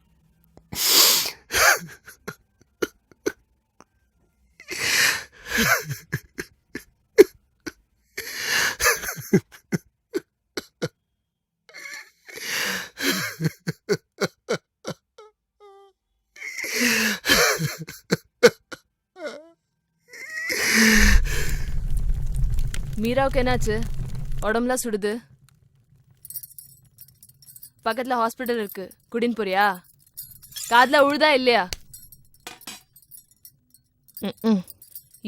மீராவுக்கு என்னாச்சு? உடம்புலாம் சுடுது. பக்கத்துல ஹாஸ்பிட்டல் இருக்கு, குடின் போறியா? காதுல உழுதா இல்லையா?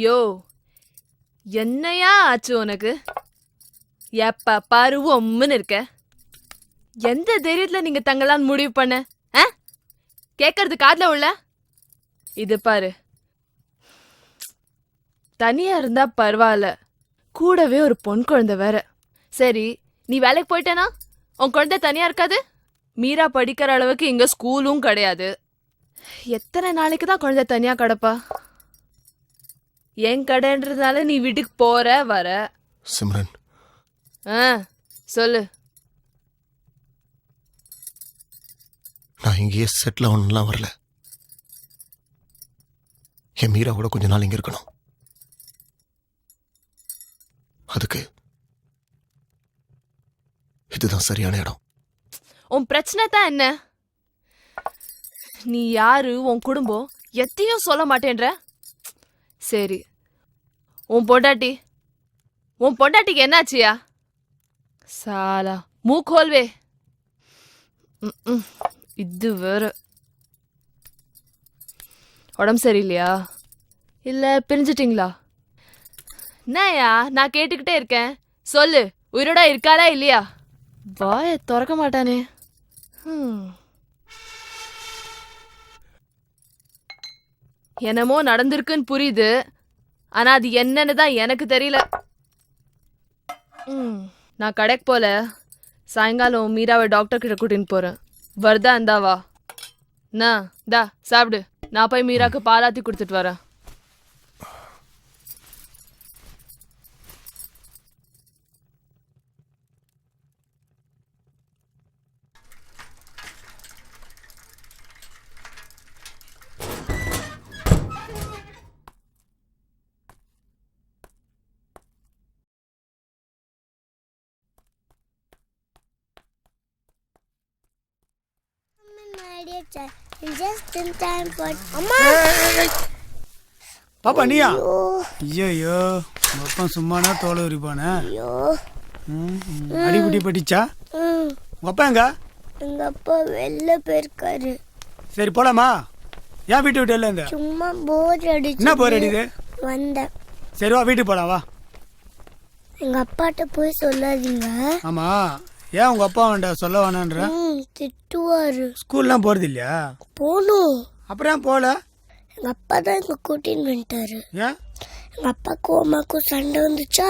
யோ, என்னையா ஆச்சு உனக்கு? எப்ப பாரு ஒம்முன்னு இருக்க. எந்த தைரியத்துல நீங்க தங்கலான்னு முடிவு பண்ண? கேட்கறது காதுல உள்ள? இது பாரு, தனியா இருந்தா பரவாயில்ல, கூடவே ஒரு பொன் குழந்தை வேற. சரி, நீ வேலைக்கு போயிட்டேனா உன் குழந்தை தனியா இருக்காது. மீரா படிக்கிற அளவுக்கு இங்க ஸ்கூலும் கிடையாது. எத்தனை நாளைக்கு தான் குழந்தை தனியா கிடப்பா? என் கடைன்றதுனால நீ வீட்டுக்கு போற வர. சிம்ரன், சொல்லு. நான் இங்கேயே செட்டில் ஆகணும்லாம் வரல. என் மீரா கூட கொஞ்ச நாள் இங்க இருக்கணும். அதுக்கு இதுதான் சரியான இடம். உன் பிரச்சனை தான் என்ன? நீ யாரு, உன் குடும்பம் எத்தையும் சொல்ல மாட்டேன்ற. சரி, உன் பொண்டாட்டிக்கு என்னாச்சியா? சாலா மூக்கோல்வே. இது வேற. உடம்பு சரியில்லையா? இல்ல பிரிஞ்சிட்டிங்களா? என்னயா நான் கேட்டுக்கிட்டே இருக்கேன், சொல்லு. உயிரோட இருக்காளா இல்லையா? வாய திறக்க மாட்டானே. என்னமோ நடந்திருக்குன்னு புரியுது, ஆனா அது என்னன்னு தான் எனக்கு தெரியல. நான் கடைக்கு போல, சாயங்காலம் மீராவை டாக்டர் கிட்ட கூட்டின்னு போறேன். வருதா இருந்தா வா. தா சாப்பிடு, நான் போய் மீராக்கு பாலாத்தி கொடுத்துட்டு வரேன். Just in time for அம்மா. பாப்பா நீயா? ஐயோ, அப்பா சும்மானா தோலை உரிப்பானே. அடிபடி பட்டிச்சா? உங்க அப்பா எங்க? எங்க அப்பா வெளில போயிருக்காரு. சரி போலாமா? ஏன் வீட்டு விட்டு இல்ல? சும்மா போர் அடிச்சு. என்ன போர் அடிக்குது? வந்தேன். சரி வா, வீட்டுக்கு போலாம் வா. எங்க அப்பாட்ட போய் சொல்லாதீங்க. ஆமா, ஏன் உங்க அப்பா வேண்ட சொல்ல வேணான்ற? திட்டுவாரு. ஸ்கூல்லாம் போறது இல்லையா? போகணும். அப்புறம் ஏன் போல? எங்க அப்பா தான் எங்க கூட்டின்னு வந்துட்டாரு. ஏன்? எங்க அப்பாக்கும் அம்மாக்கும் சண்டை வந்துச்சா,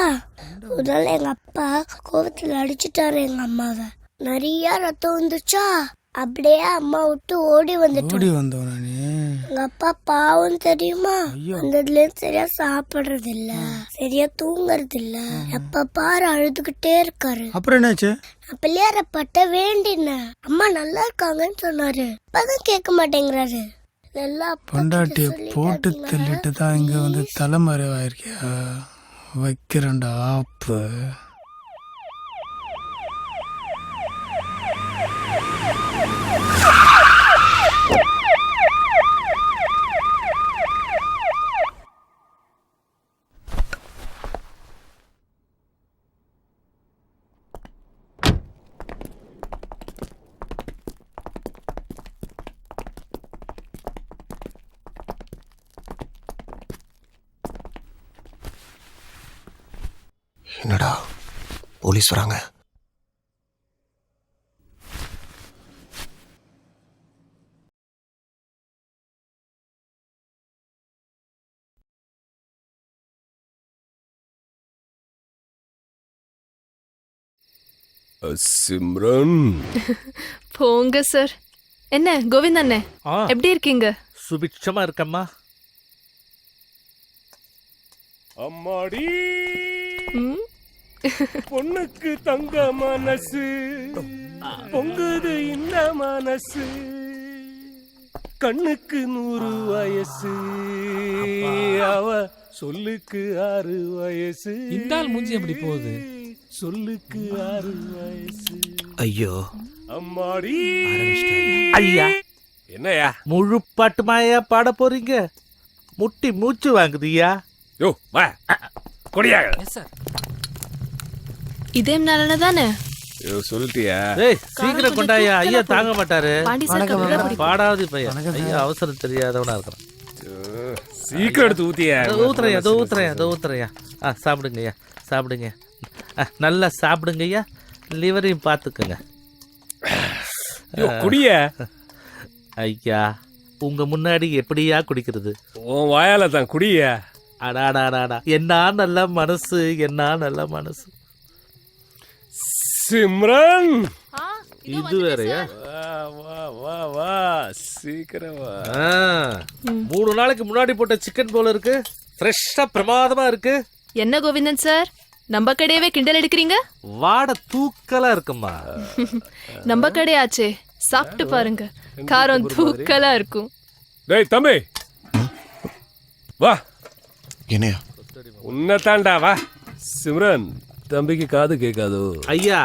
அதனால எங்க அப்பா கோவத்துல அடிச்சுட்டாரு எங்க அம்மாவை. நிறைய ரத்தம் வந்துச்சா, அப்படியே அம்மா விட்டு ஓடி வந்துட்டோம். எங்க அப்பா பாவம் தெரியுமா? வந்ததுல சரியா சாப்பிடுறது இல்ல, சரியா தூங்குறது இல்ல, எப்ப பாரு அழுதுகிட்டே இருக்காரு. அப்புறம் என்னாச்சு? பிள்ளையார பட்ட வேண்டின அம்மா நல்லா இருக்காங்கன்னு சொன்னாரு, அப்பதான் கேட்க மாட்டேங்கிறாரு. பொண்டாட்டிய போட்டு தள்ளிட்டு தான் இங்க வந்து தலைமறைவாயிருக்கியா? வைக்கிறண்டா ஆப்பு. என்னடா போலீஸ் வராங்க? சிம்ரன் போங்க சார். என்ன கோவிந்த் அண்ணே, ஆ எப்படி இருக்கீங்க? சுபிட்சமா இருக்கம்மா. அம்மாடி ம்? பொண்ணுக்கு தங்க மனசு பொங்குது இந்த மனசு கண்ணுக்கு 100 வயசு அவ சொல்லுக்கு 6 வயசு. இந்த ஆள் மூஞ்சி எப்படி போகுது? சொல்லுக்கு 6 வயசு. ஐயோ அம்மாடி ஐயா, என்னையா? முழு பாட்டுமாயா பாட போறீங்க? முட்டி மூச்சு வாங்குதுயா. யோ வா கொடியா. இதே நாளன தானே? யோ சொல்லிட்டியா? ஏய் சீக்கிரம் கொண்டாயா, ஐயா தாங்க மாட்டாரு. பாண்டி சார் கப்பலா பிடிக்கும். பாடாவது பையன். ஐயா அவசரம் தெரியாதவனா இருக்கிறான். சீக்கிரம் எடுத்து ஊத்தியா. ஊத்துறையா. சாப்பிடுங்கய்யா, சாப்பிடுங்க. நல்லா சாப்பிடுங்கய்யா. லிவரையும் பார்த்துக்குங்க. குடிய. ஐயா உங்க முன்னாடி எப்படியா குடிக்கிறது? உன் வாயால தான் குடிய. அடாடாடாடா, என்ன நல்ல மனசு, என்ன நல்ல மனசு. சிம்ரன் ஆ, இது வேறயா? வா வா வா வா சீக்கிரம் வா. 3 நாளைக்கு முன்னாடி போட்ட சிக்கன் போல இருக்கு. ஃப்ரெஷ்ஷா பிரமாதமா இருக்கு. என்ன கோவிந்தன் சார், நம்ம கடையவே கிண்டல் எடுக்கிறீங்க? வாட தூக்கலா இருக்குமா. நம்ம கடையாச்சே, சாப்பிட்டு பாருங்க. காரம் தூக்கலா இருக்கும். டேய் தம்பி வா. என்னையா? உன்னை தாண்டா வா. சிம்ரன் தம்பிக்கு காது கேட்காதோ? ஐயா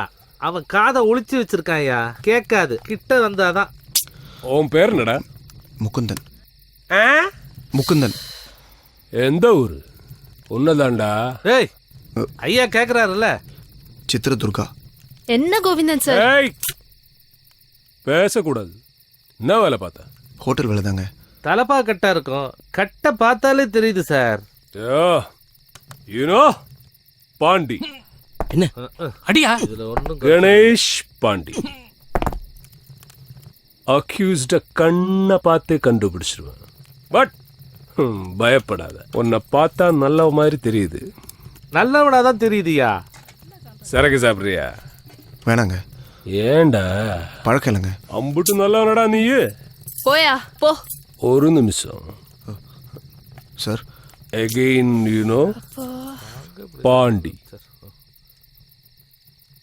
அவன் காதை ஒளிச்சு வச்சிருக்கான் ஐயா, கேட்காது. கிட்ட வந்தாதான். உன் பேர் என்னடா? முகுந்தன். முகுந்தன். எந்த ஊரு? உன்னதாண்டா. ஏய் ஐயா கேக்குறாருல்ல. சித்திரதுர்கா. என்ன கோவிந்தன் சார்? ஏய் பேசக்கூடாது. என்ன வேலை பார்த்த? ஹோட்டல் வேலை தாங்க. தலப்பா கட்டா இருக்கும், கட்டை பார்த்தாலே தெரியுது சார். யூனோ பாண்டி. என்ன அடியா? இதுல ஒண்ணும் கணேஷ் பாண்டி. அக்யூஸ்ட கண்ணை பார்த்தே கண்டுபிடிச்சிருவேன். பட் பயப்படாத, உன்னை பார்த்தா நல்ல மாதிரி தெரியுது. நல்லவனாதான் தெரியுதுயா. சரக்கு சாப்பிட்றியா? வேணாங்க. ஏண்டா? பழக்கம் இல்லைங்க. அம்புட்டு நல்லவனடா நீ. போயா போ. ஒரு நிமிஷம் sir. Again you know Pandi.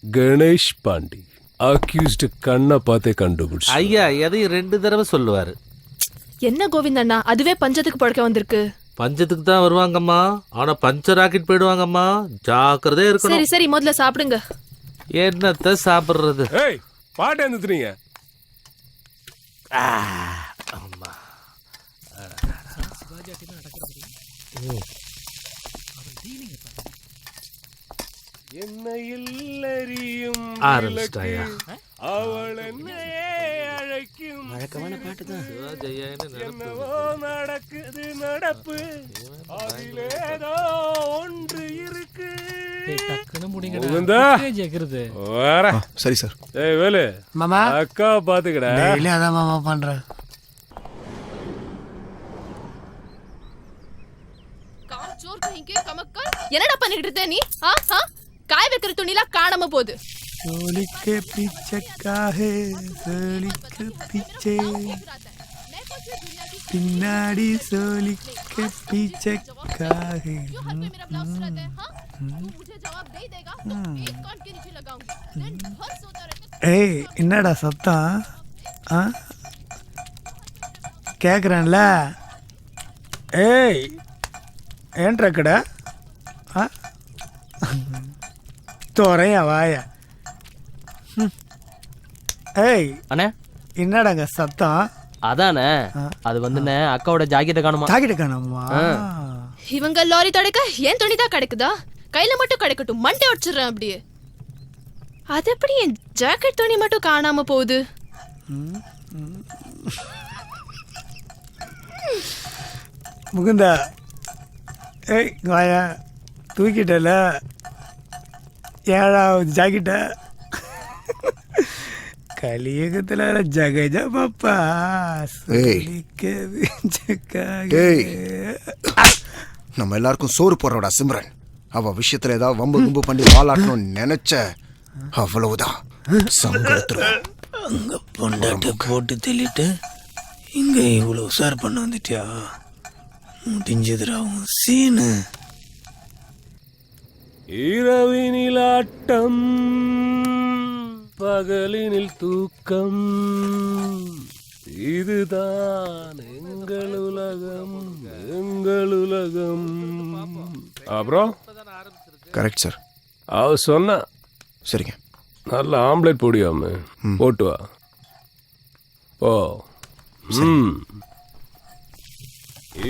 Ganesh Pandi accused கண்ணை பார்த்தே கண்டுபிடிச்சு. ஐயா எதையும் 2 தடவை சொல்லுவாரு. என்ன கோவிந்தண்ணா, அதுவே பஞ்சத்துக்கு பழக்க வந்திருக்கு. பஞ்சத்துக்கு தான் வருவாங்கம்மா, ஆனா பஞ்சர் ஆக்கிட்டு போயிடுவாங்கம்மா. ஜாக்கிரதையா இருக்கணும். சரி சரி, முதல்ல சாப்பிடுங்க. என்னத்த சாப்பிடுறது? ஏய் பாட்டு எழுந்துறீங்க. என்ன இல்லறியும் ஆரம்பிச்சிட்டாயா? அவள் என்னையே அழைக்கும். வழக்கமான பாட்டு தான். என்னவோ நடக்குது நடப்பு, அதிலேதோ ஒன்று இருக்கு. முகுந்தா, வர. சரி சார். ஏய் வேலு மாமா அக்கா பாத்துக்கடா. டெய்லி அதான் மாமா பண்றேன். என்னடா பண்ணிட்டு இருக்க நீ? காய வைக்கிற துணிலாம் காணாம போகுது. சோலிக்கு பிச்சைக்காக சோலிக்கு பிச்சை பின்னாடி சோலிக்கு பிச்சைக்காக. ஏய் என்னடா சத்தம்? கேட்குறேன்ல. ஏய் ஏன்டா கடை தோறையா வாயா. ஏய் அண்ணே என்னடாங்க சத்தம்? அதானே, அது வந்துண்ணே அக்காவோட ஜாக்கெட்டை காணுமா? ஜாக்கெட்டை காணுமா? இவங்க லாரி தொடக்க ஏன் துணிதான் கிடைக்குதா? கையில மட்டும் கிடைக்கட்டும், மண்டை உடைச்சிடுறேன் அப்படியே. அது எப்படி என் ஜாக்கெட் துணி மட்டும் காணாம போகுது? முகுந்தா ஏய் வாயா, தூக்கிட்டல 7வது ஜாக்கெட்ட. கலியுகத்துல ஜகஜ பாப்பா. நம்ம எல்லாருக்கும் சோறு போடுறோட சிம்ரன். அவ விஷயத்துல ஏதாவது வம்பு கும்பு பண்ணி வாலாட்டணும்னு நினைச்ச அவ்வளவுதான் சங்கத்துறோம். அங்க பொண்டாட்ட போட்டு தெளிட்டு இங்க இவ்வளவு உஷார் பண்ண வந்துட்டியா? முடிஞ்சதுடா உன் சீனு. இரவினில் ஆட்டம் பகலினில் தூக்கம், இதுதான் எங்கள் உலகம், எங்கள் உலகம். அப்புறம் கரெக்ட் சார். அவ சொன்னா சரிங்க. நல்ல ஆம்லெட் போடியாம போட்டு வா. ஓ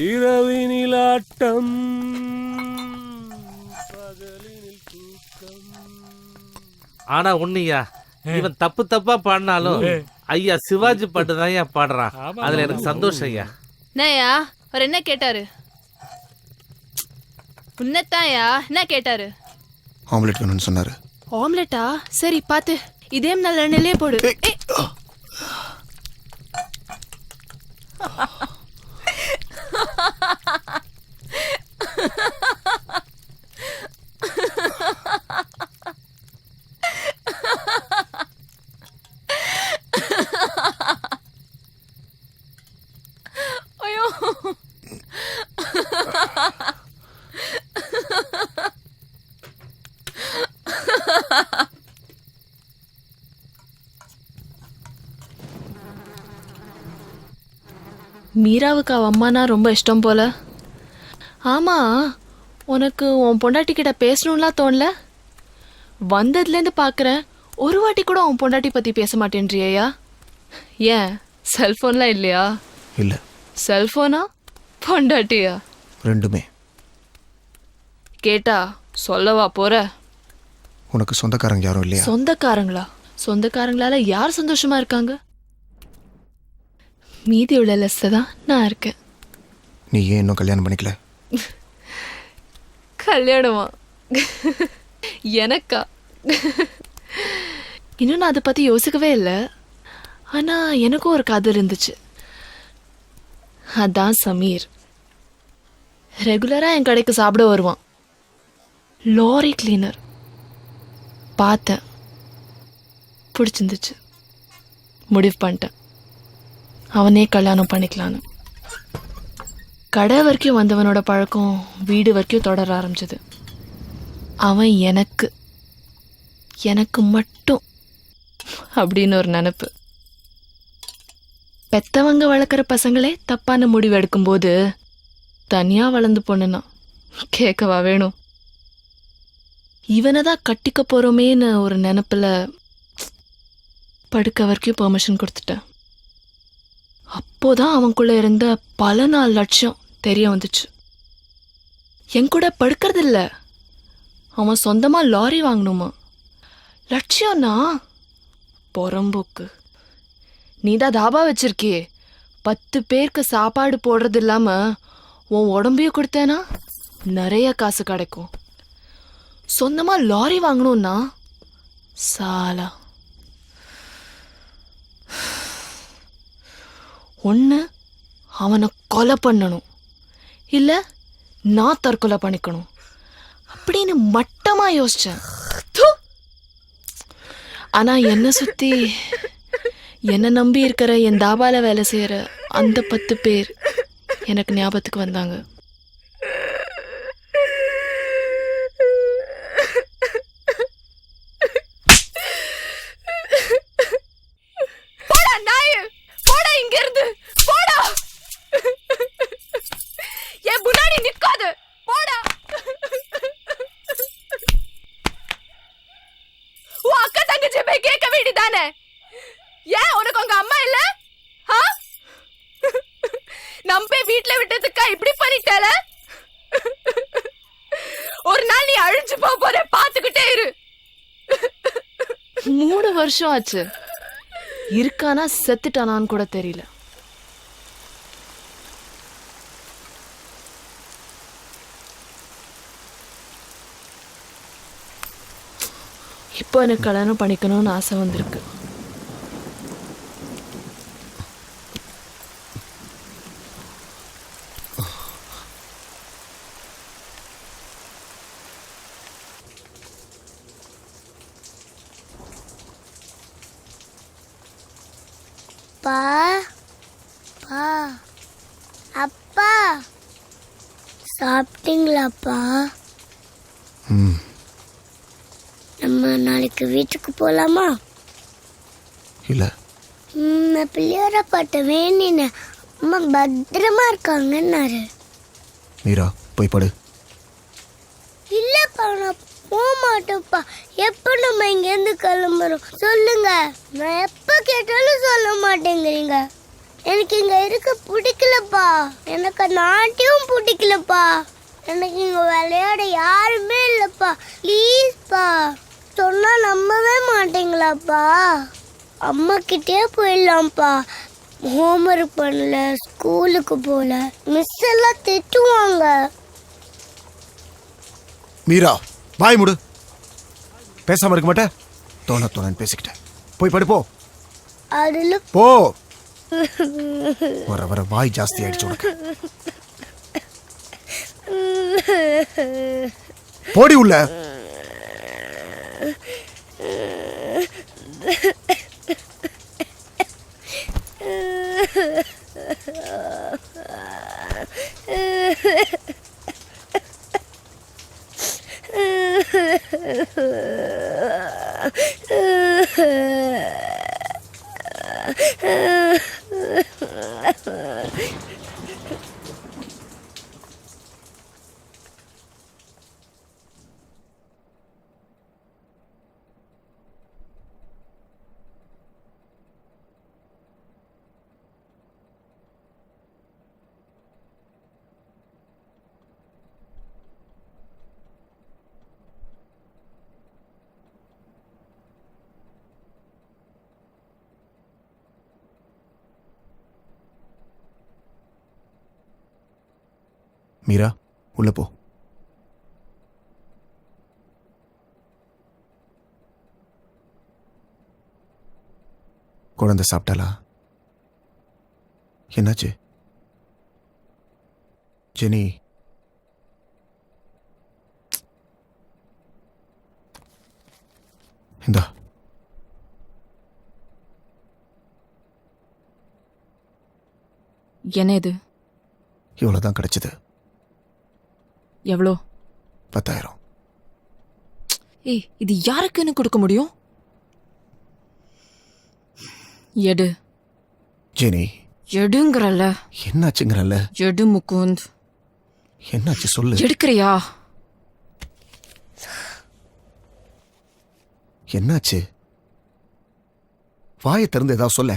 இரவினில் ஆட்டம் பகலினில் தூக்கம். ஆனா உன்னையா இவன் தப்பு தப்பா பாடினாலும் ஐயா சிவாஜி பாட்டு தான் ஐயா பாடுறான். அதுல எனக்கு சந்தோஷம் ஐயா. என்னய்யா அவர் என்ன கேட்டாரு? உன்னத்தாயா என்ன கேட்டாரு? ஆம்லெட் வேணும்னு சொன்னாரு. ஆம்லெட்டா? சரி பாத்து இதே நல்ல எண்ணெயிலே போடு. ஐயோ மீராவுக்கு அவ அம்மானா ரொம்ப இஷ்டம் போல. ஆமா, உனக்கு உன் பொண்டாட்டி கிட்ட பேசணும்லாம் தோணல? வந்ததுலேருந்து பார்க்குறேன், ஒரு வாட்டி கூட உன் பொண்டாட்டி பற்றி பேச மாட்டேன்றியா? ஏன் செல்ஃபோன்லாம் இல்லையா? இல்ல. செல்ஃபோனா பொண்டாட்டியா? ரெண்டுமே. கேட்டா சொல்லவா போற? உனக்கு சொந்தக்காரங்க யாரும் இல்லையா? சொந்தக்காரங்களா? சொந்தக்காரங்களால யார் சந்தோஷமா இருக்காங்க? மீதி உள்ள லெஸ்ல தான் நான் இருக்கேன். நீ ஏன் இன்னும் கல்யாணம் பண்ணிக்கல? கல்யாணமா? எனக்கா? இன்னும் நான் அதை பற்றி யோசிக்கவே இல்லை. ஆனால் எனக்கும் ஒரு காதல் இருந்துச்சு. அதான் சமீர். ரெகுலராக என் கடைக்கு சாப்பிட வருவான். Lorry cleaner. பார்த்தேன், பிடிச்சிருந்துச்சு, முடிவு பண்ணிட்டேன் அவனே கல்யாணம் பண்ணிக்கலான்னு. கடை வரைக்கும் வந்தவனோட பழக்கம் வீடு வரைக்கும் தொடர ஆரம்பிச்சது. அவன் எனக்கு மட்டும் அப்படின்னு ஒரு நினப்பு. பெத்தவங்க வளர்க்குற பசங்களே தப்பான முடிவு எடுக்கும்போது தனியாக வளர்ந்து பொண்ணுனா கேட்கவா வேணும்? இவனை தான் கட்டிக்க போகிறோமேன்னு ஒரு நினப்பில் படுக்க வரைக்கும் பெர்மிஷன் கொடுத்துட்டேன். அப்போதான் அவனுக்குள்ள இருந்த பல நாள் லட்சியம் தெரிய வந்துச்சு. என் கூட படுக்கறதில்ல, அவன் சொந்தமா லாரி வாங்கணுமா. லட்சியம்னா பொறம்போக்கு. நீதான் தாபா வச்சிருக்கியே, 10 பேருக்கு சாப்பாடு போடுறது இல்லாம உன் உடம்பையும் கொடுத்தேனா நிறைய காசு கிடைக்கும். சொந்தமா லாரி வாங்கணும்னா சாலா. ஒன்று அவனை கொலை பண்ணணும், இல்லை நான் தற்கொலை பண்ணிக்கணும் அப்படின்னு மட்டமாக யோசித்தேன். ஆனால் என்னை சுற்றி என்னை நம்பி இருக்கிற என் தாபால வேலை செய்கிற அந்த 10 பேர் எனக்கு ஞாபகத்துக்கு வந்தாங்க. ஏன் உனக்கு உங்க அம்மா இல்ல? நம்பே வீட்டுல விட்டதுக்கா இப்படி பண்ணிட்டால? ஒரு நாள் நீ அழிஞ்சு போற, பாத்துக்கிட்டே இரு. 3 வருஷம் ஆச்சு, இருக்கானா செத்துட்டானான்னு கூட தெரியல. இப்போ எனக்கு கல்யாணம் பண்ணிக்கணும்னு ஆசை வந்திருக்கு. அப்பா அப்பா அப்பா சாப்பிட்டீங்களாப்பா? ம் நம்ம நாளைக்கு வீட்டுக்கு போலாமா? இல்லை நான் பிள்ளையாரப்பாட்ட வேண்டினேன். அம்மா பத்திரமா இருக்காங்கன்னாரு. மீரா போய் படு. இல்லப்பா நான் போக மாட்டேன்ப்பா. எப்போ நம்ம இங்கேருந்து கிளம்புறோம் சொல்லுங்க. நான் எப்போ கேட்டாலும் சொல்ல மாட்டேங்கிறீங்க. எனக்கு இங்க இருக்க பிடிக்கலப்பா. எனக்கு நாட்டையும் பிடிக்கலப்பா. எனக்கு இங்க விளையாட யாருமே இல்லப்பா. ப்ளீஸ்ப்பா சொன்னா நம்பவே மாட்டீங்களாப்பா? அம்மா கிட்டே போயிடலாம்ப்பா. ஹோம்ஒர்க் பண்ணல, ஸ்கூலுக்கு போகல, மிஸ் எல்லாம் திட்டுவாங்க. மீரா வாய் முடு. பேசாம இருக்க மாட்டேன். தோணன்னு பேசிக்கிட்டேன். போய் படு போ. அதுல போ. வர வர வாய் ஜாஸ்தி ஆயிடுச்சு உனக்கு. போடி உள்ள. மீரா உள்ள போ. குழந்தை சாப்பிட்டாளா? என்னாச்சு ஜெனி? இந்தா என்ன இது? இவ்வளோதான் கிடைச்சது. எவ்வளோ? 10,000. ஏய் இது யாருக்குன்னு கொடுக்க முடியும்? எடு. ஜெனி எடுங்கறல்ல. என்னாச்சுங்கிறல்ல? எடு முகுந்த். என்னாச்சு சொல்லு. எடுக்கிறியா? என்னாச்சு? வாயை திறந்து ஏதாவது சொல்ல.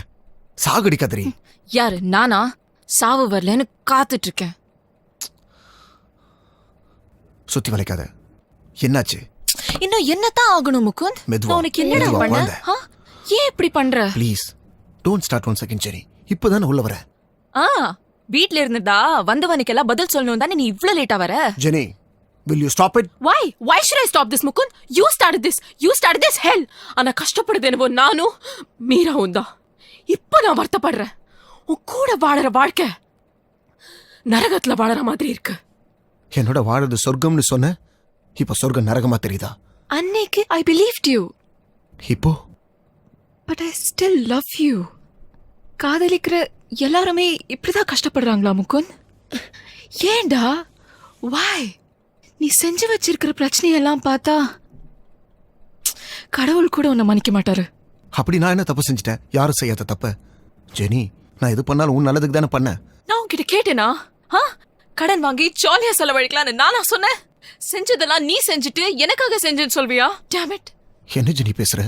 சாகடிக்காதரி. யாரு நானா? சாவு வரலன்னு காத்துட்டு இருக்கேன். சுத்தி வளைக்காத. என்னாச்சு? இன்னும் என்னதான் ஆகணும் முகுந்த்? மெதுவா, நான் உனக்கு என்னடா மெதுவா, பண்ண? குழந்தை. ஆ? ஏன் இப்படி பண்ற? Please don't start 1 second Jenny. இப்போதானே உள்ள வர. வீட்ல இருந்ததா வந்தவனுக்கெல்லாம் பதில் சொல்லணும் தானே நீ இவ்ளோ லேட்டா வர? Jenny will you stop it? Why should I stop this Mukund? You started this hell. ஆனா கஷ்டப்படுது என்னவோ நானும் மீராவும் தான். இப்போ நான் வருத்தப்படுறேன். உன் கூட வாழற வாழ்க்கை நரகத்துல வாழற மாதிரி இருக்கு. என்னோட வாழறது சொர்க்கம்னு சொன்ன, இப்ப சொர்க்கம் நரகமா தெரியுதா? அன்னைக்கு I believed you. இப்போ But I still love you. காதலிக்கிற எல்லாருமே இப்படிதான் கஷ்டப்படுறாங்களா முகுந்த்? ஏண்டா? Why? நீ செஞ்சு வச்சிருக்கிற பிரச்சனையெல்லாம் பார்த்தா கடவுள் கூட உன்னை மன்னிக்க மாட்டாரு. அப்படி நான் என்ன தப்பு செஞ்சிட்டேன்? யாரும் செய்யாத தப்பு. ஜெனி நான் எது பண்ணாலும் உன் நல்லதுக்கு தானே பண்ண. நான் உன்கிட்ட கேட்டேனா? கடன் வாங்கி ஜாலியா செலவழிக்கலான்னு நானா சொன்னேன்? செஞ்சதெல்லாம் நீ செஞ்சுட்டு எனக்காக செஞ்சேன்னு சொல்வியா? Damn it. என்ன ஜெனி பேசுற?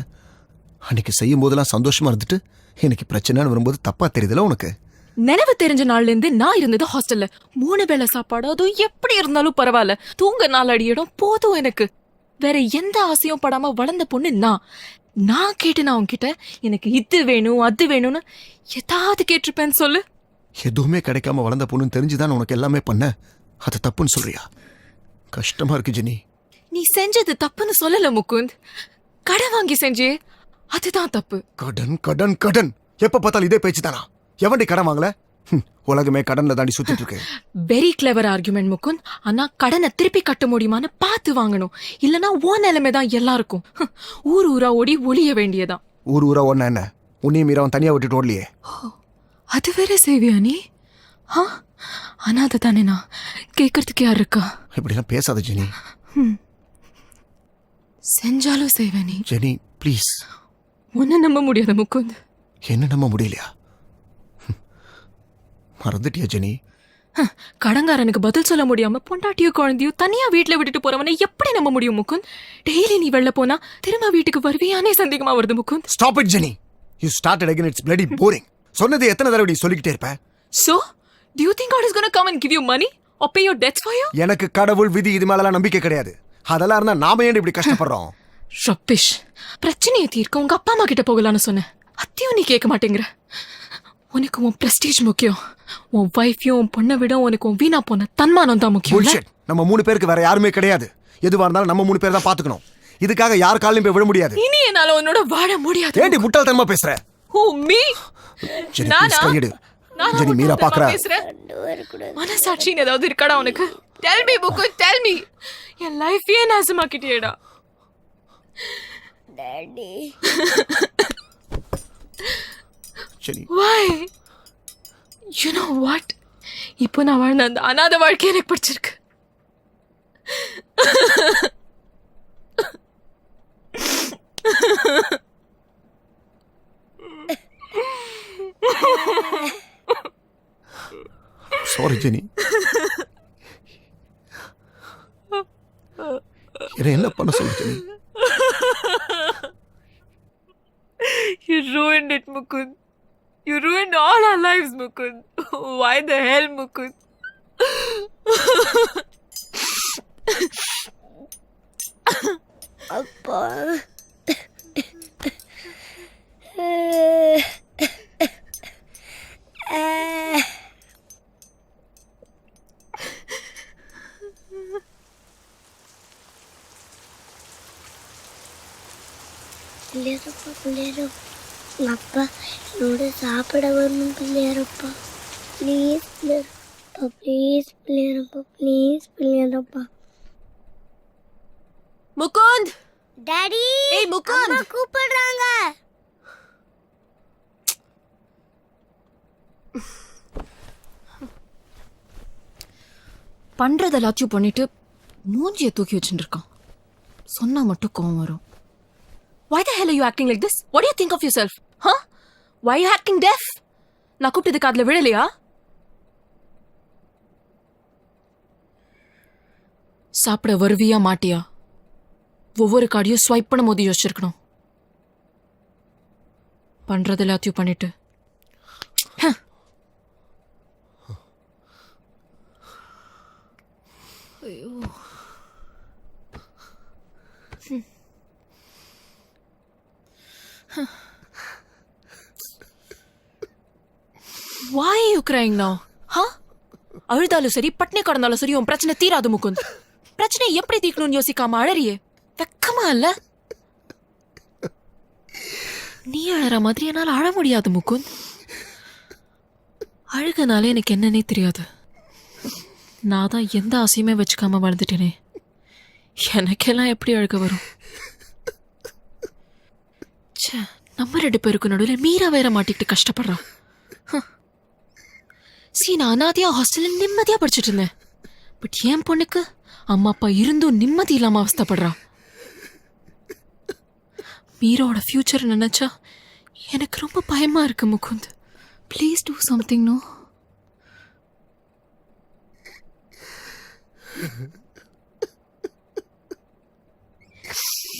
அன்னைக்கு செய்யும் போதெல்லாம் சந்தோஷமா இருந்துட்டு எனக்கு பிரச்சனைன்னு வரும்போது தப்பா தெரியுதுல உனக்கு? நினைவு தெரிஞ்ச நாள்ல இருந்து நான் இருந்தது ஹாஸ்டல்ல. 3 வேளை சாப்பாடு, அதுவும் எப்படி இருந்தாலும் பரவாயில்ல. தூங்க 4 அடி இடம் போதும் எனக்கு. வேற எந்த ஆசையும் படாம வளர்ந்த பொண்ணு நான் கேட்டேன் உன்கிட்ட எனக்கு இது வேணும் அது வேணும்னு ஏதாவது கேட்டிருப்பேன்னு சொல்லு. எதுவுமே கிடைக்காம வளர்ந்த பொண்ணுன்னு தெரிஞ்சுதான் உனக்கு எல்லாமே பண்ண. அது தப்புன்னு சொல்றியா? கஷ்டமா இருக்கு ஜெனி. நீ செஞ்சது தப்புன்னு சொல்லல முகுந்த். கடன் வாங்கி செஞ்சே அதுதான் தப்பு. கடன் கடன் கடன் எப்ப பார்த்தாலும் இதே பேச்சு தானா? எவன்டி கடன் வாங்கல? உலகமே கடன்ல தாண்டி சுத்திட்டு இருக்கு. Very clever argument Mukund. ஆனா கடனை திருப்பி கட்ட முடியுமான்னு பார்த்து வாங்கணும். இல்லனா ஓ நிலைமை தான் எல்லாருக்கும். ஊரா ஓடி ஒளிய வேண்டியதான். ஊரா ஒண்ணா என்ன? உன்னையும் மீறா அவன் தனியாக விட்டுட்டு ஓடலையே. அது வேற செய்வியா நீ? அனாதை தானே நான், கேட்கறதுக்கு யார் இருக்கா? இப்படிலாம் பேசாத ஜெனி. செஞ்சாலும் செய்வேன் நீ. Jenny please. உன்னை நம்ப முடியாத முகுந்த். என்ன நம்ப முடியலையா? மறந்துட்டியா ஜெனி? கடங்காரனுக்கு பதில் சொல்ல முடியாம பொண்டாட்டியோ குழந்தையோ தனியா வீட்டுல விட்டுட்டு போறவனை எப்படி நம்ப முடியும் முகுந்த்? டெய்லி நீ வெளில போனா திரும்ப வீட்டுக்கு வருவியானே சந்தேகமா வருது Mukund. Stop it Jenny. You started again. It's bloody boring. சொன்னது எத்தனை தடவை சொல்லிக்கிட்டே இருப்பேன். So, do you think God is going to come and give you money or pay your debts for you? எனக்கு கடவுள் விதி இது மேலலாம் நம்பிக்கை கிடையாது. அதெல்லாம் இருந்தா நாம ஏன் இப்படி கஷ்டப்படுறோம்? ரப்பிஷ். பிரச்சனையை தீர்க்க உங்க அப்பா அம்மா கிட்ட போகலான்னு சொன்னேன். அத்தையும் நீ கேட்க மாட்டேங்கிற. உனக்கு உன் பிரஸ்டீஜ் முக்கியம். உன் வைஃபையும் உன் பொண்ணை விட உனக்கு உன் வீணா போன தன்மானம் தான் முக்கியம். Bullshit. நம்ம 3 பேருக்கு வேற யாருமே கிடையாது. எதுவா இருந்தாலும் நம்ம 3 பேர் தான் பாத்துக்கணும். இதுக்காக யார் காலையும் போய் விட முடியாது. இனி என்னால உன்னோட வாழ முடியாது. ஏண்டி முட்டாள்தனமா பேசுற? Who me? ஜெனி ப்ளீஸ் கையெடு. ஜெனி மீரா பாக்குற. மனசாட்சின்னு ஏதாவது இருக்காடா உனக்கு? Tell me Mukund, tell me. என் லைஃபே நாசமாக்கிட்டியேடா. Daddy. Jenny. Why? You know what? இப்போ நான் வாழ்ந்த அந்த அனாதை வாழ்க்கை எனக்கு பிடிச்சிருக்கு. Sorry Jenny. என்ன பண்ண சொல்ல Jenny? You ruined it, Mukund. You ruined all our lives, Mukund. Why the hell, Mukund? அப்பா. பிள்ளையாரப்பா, பிள்ளையாரப்பா, எங்கள் அப்பா என்னோட சாப்பிட வரணும். பிள்ளையாரப்பா ப்ளீஸ், பிள்ளையாரப்பா ப்ளீஸ், பிள்ளையாரப்பா ப்ளீஸ், பிள்ளையாரப்பா. Mukund! டாடி, ஏய் முகுந்த்! அம்மா கூப்பிடுறாங்க. பண்றது எல்லாத்தையும் பண்ணிட்டு மூஞ்சியை தூக்கி வச்சுட்டு இருக்கான். சொன்னா மட்டும் கோவம் வரும். Why the hell are you acting like this? What do you think of yourself? Huh? Why are you acting deaf? நான் கூப்பிட்டது காதுல விழலையா? சாப்பிட வருவியா மாட்டியா? ஒவ்வொரு கார்டையும் ஸ்வைப் பண்ணும் போது யோசிச்சிருக்கணும். பண்றது எல்லாத்தையும் பண்ணிட்டு ஐயோ. Why are you crying now? Huh? அழுதாலும் சரி பட்னி கடந்தாலும் சரி உன் பிரச்சனை தீராது முகுந்த். பிரச்சனை எப்படி தீர்க்கணும்னு யோசிக்காம அழறியே. வெக்கமா இல்ல? நீ அழற மாதிரி என்னால அழ முடியாது முகுந்த். அழுகனாலே எனக்கு என்னன்னே தெரியாது. நான் தான் எந்த ஆசையுமே வச்சுக்காம வளர்ந்துட்டேனே. எனக்கெல்லாம் எப்படி அழுக வரும்? நம்ம 2 பேருக்கு நடுவில் மீரா வேற மாட்டிக்கிட்டு கஷ்டப்படுறான். நான் அனாதையா ஹாஸ்டல்ல நிம்மதியா படிச்சுட்டு இருந்தேன். பட் என் பொண்ணுக்கு அம்மா அப்பா இருந்தும் நிம்மதி இல்லாம அவஸ்தப்படுறா. மீராவோட ஃபியூச்சர் நினைச்சா எனக்கு ரொம்ப பயமா இருக்கு Mukund. Please do something. No,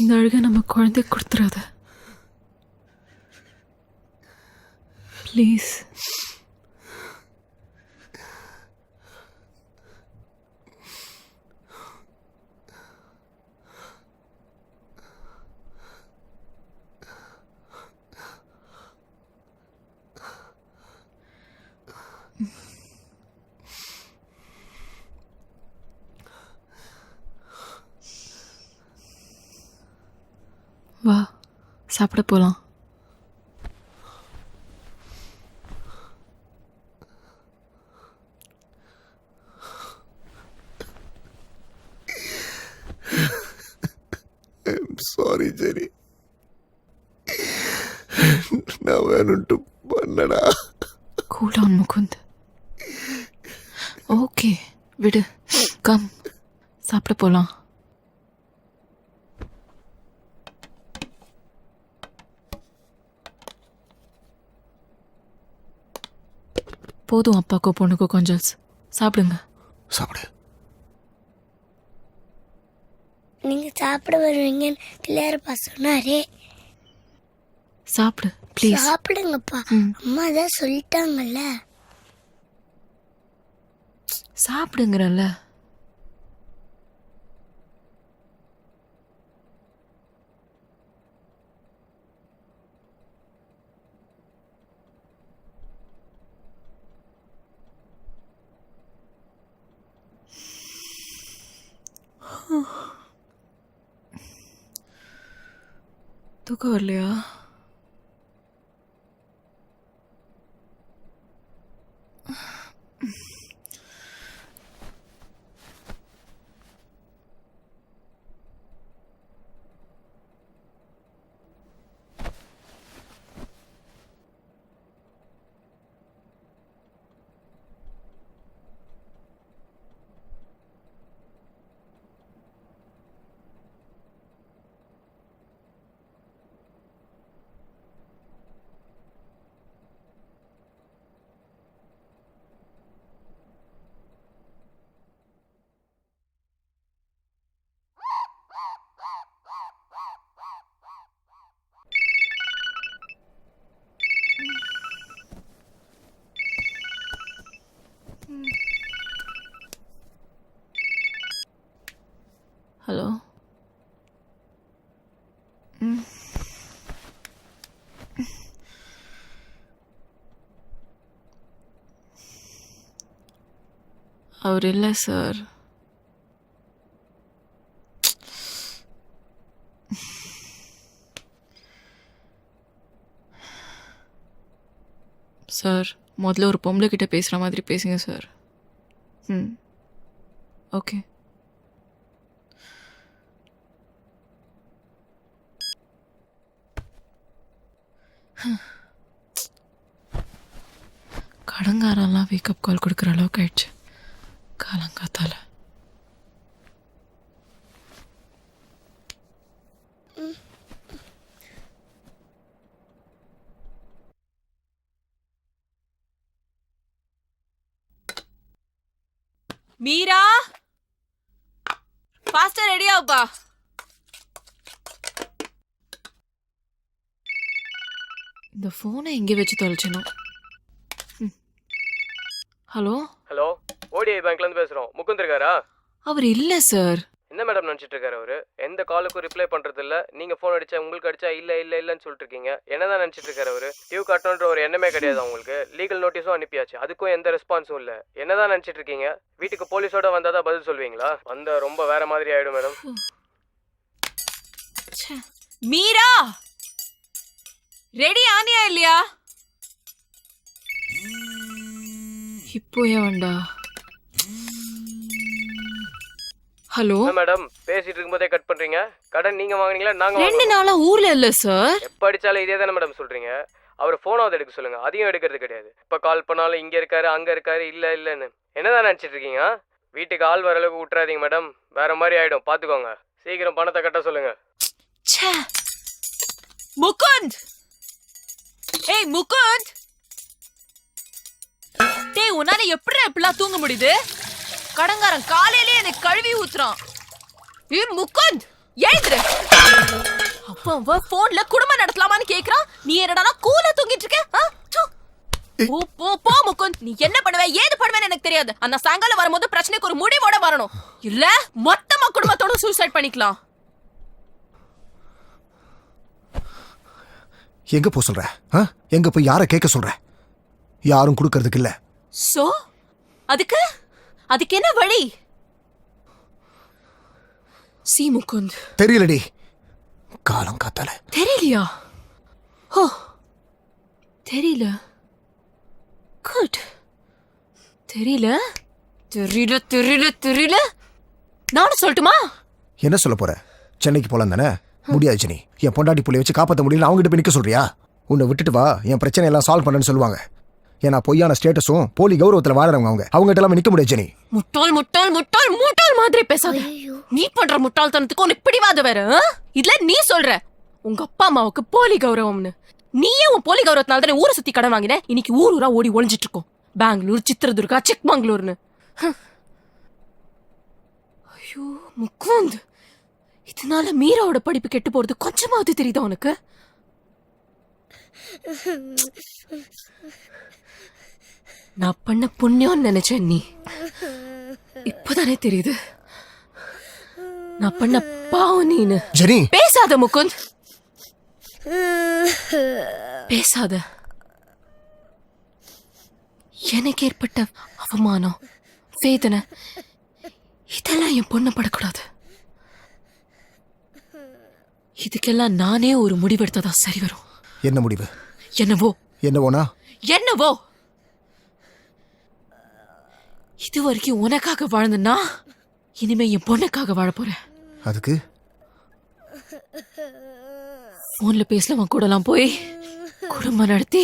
இந்த அழுக நம்ம குழந்தை கொடுத்துறாத ப்ளீஸ். வா சாப்பிட போலாம். I'm sorry, Jenny. நான் வேணும்ட்டு பண்ணடா. Cool down Mukund. ஓகே விடு. கம் சாப்பிட போலாம். போதும் அப்பாக்கோ பொண்ணுக்கோ கொஞ்சம் சாப்பிடுங்க. சாப்பிடு. நீங்க சாப்பிட வருவீங்கன்னு பிள்ளையாரப்பா சொன்னாரே. சாப்பிடு ப்ளீஸ். சாப்பிடுங்கப்பா. அம்மா தான் சொல்லிட்டாங்கல்ல. சாப்பிடுங்கிறல்ல. தூக்கம் வரலையா? ஹலோ. அவர் இல்லை சார். சார் முதல்ல ஒரு பொம்பளை கிட்ட பேசுகிற மாதிரி பேசுங்க சார். ஓகே. கடங்காரெல்லாம் வேக்கப் கால் கொடுக்குற அளவுக்கு ஆயிடுச்சு காலங்காத்தால. மீரா ஃபாஸ்டா ரெடி ஆகுப்பா. இந்த ஃபோனை எங்கே வச்சு தொலைச்சனோ. ஹலோ. ஹலோ, ஓடிஐ பேங்க்லேருந்து பேசுகிறோம். முகுந்த் இருக்காரா? அவர் இல்லை சார். என்ன மேடம் நினச்சிட்டு இருக்காரு அவரு? எந்த காலுக்கும் ரிப்ளை பண்ணுறது இல்லை. நீங்கள் ஃபோன் அடித்தா உங்களுக்கு அடித்தா இல்லை இல்லை இல்லைன்னு சொல்லிட்டு இருக்கீங்க. என்ன தான் நினச்சிட்டு இருக்காரு அவரு? டியூ கட்டணுன்ற ஒரு எண்ணமே கிடையாது அவங்களுக்கு. லீகல் நோட்டீஸும் அனுப்பியாச்சு, அதுக்கும் எந்த ரெஸ்பான்ஸும் இல்லை. என்ன தான் நினச்சிட்டு இருக்கீங்க? வீட்டுக்கு போலீஸோட வந்தால் தான் பதில் சொல்வீங்களா? வந்தால் ரொம்ப வேற மாதிரி ஆகிடும் மேடம். மீரா ரெடி ஆனியா இல்லையா? இப்போ ஏன்டா? ஹலோ மேடம், பேசிட்டு இருக்கும்போதே கட் பண்றீங்க. கடன் நீங்க வாங்குனீங்களா நாங்க 2 நாளா ஊர்ல இல்ல சார். எப்ப அடிச்சாலும் இதே தானே மேடம் சொல்றீங்க. அவர் போனாவது எடுக்க சொல்லுங்க. அதையும் எடுக்கிறது கிடையாது. இப்ப கால் பண்ணாலும் இங்க இருக்காரு அங்க இருக்காரு இல்ல இல்லன்னு. என்னதான் நினைச்சிட்டு இருக்கீங்க? வீட்டுக்கு ஆள் வர அளவுக்கு விட்டுறாதீங்க மேடம். வேற மாதிரி ஆயிடும், பாத்துக்கோங்க. சீக்கிரம் பணத்தை கட்ட சொல்லுங்க. முகுந்த், ஏய் முகுந்த், டேய் உன்னால எப்படி இப்படிலாம் தூங்க முடியுது? கடங்காரன் காலையிலே எனக்கு கழுவி ஊத்துறான். ஏய் முகுந்த் எழுந்துரு. அப்பா போன்ல குடும்பம் நடத்தலாமான்னு கேக்குறான். நீ என்னடா கூலா தூங்கிட்டு இருக்க? போ போ போ முகுந்த், நீ என்ன பண்ணுவ ஏது பண்ணுவேன்னு எனக்கு தெரியாது. அந்த சாயங்காலம் வரும்போது பிரச்சனைக்கு ஒரு முடிவோட வரணும். இல்ல மொத்தமா குடும்பத்தோட சூசைட் பண்ணிக்கலாம். எங்க போ சொல்ற? எங்க போய் யாரை கேட்க சொல்ற? யாரும் கொடுக்கறதுக்கு இல்ல. சோ அதுக்கு அதுக்கு என்ன வழி? சி முகுந்த், தெரியலடி. காலம் காத்தால தெரியலையா? ஓ தெரியல. குட். தெரியல தெரியல தெரியல தெரியல. நானும் சொல்லட்டுமா? என்ன சொல்ல போற? சென்னைக்கு போலாம் தானே? முடியாது ஜெனி. என் பொண்டாட்டி புள்ளைய வச்சு காப்பாற்ற முடியல. அவங்ககிட்ட போய் நிக்க சொல்றியா? உன்னை விட்டுட்டு வா என் பிரச்சனை எல்லாம் சால்வ் பண்ணேன்னு சொல்லுவாங்க. ஏன்னா பொய்யான ஸ்டேட்டஸும் போலி கௌரவத்தில் வாழறவங்க அவங்ககிட்ட எல்லாம் நிற்க முடியாது ஜெனி. முட்டாள் முட்டாள் முட்டாள் முட்டாள் மாதிரி பேசாத. நீ பண்ற முட்டாள்தனத்துக்கு உனக்கு பிடிவாத வேற. இதுல நீ சொல்ற உங்க அப்பா அம்மாவுக்கு போலி கௌரவம்னு. நீயே உன் போலி கௌரவத்தினால தானே ஊரை சுத்தி கடன் வாங்கின. இன்னைக்கு ஊர் ஊரா ஓடி ஒளிஞ்சிட்டு இருக்கோம். பெங்களூர், சித்திரதுர்கா, சிக்மங்களூர்னு. ஐயோ முக்குந்த், இதனால மீராவோட படிப்பு கெட்டு போறது கொஞ்சமாவது தெரியுதா உனக்கு? நான் பண்ண புண்ணியம்னு நினைச்சேன். நீ இப்பதானே தெரியுது நான் பண்ண பாவம். நீனு ஜெனி பேசாத முகுந்த், பேசாத. எனக்கு ஏற்பட்ட அவமானம், வேதனை இதெல்லாம் என் பொண்ணு படக்கூடாது. இதுக்கெல்லாம் நானே ஒரு முடிவெடுத்ததா சரி வரும். என்ன முடிவு? என்னவோனா என்னவோ இது வரைக்கும் உனக்காக வாழ்ந்தனா இனிமே என் பொண்ணுக்காக வாழ போறேன். அதுக்கு போன்ல பேசலவன் கூடலாம் போய் குடும்பம் நடத்தி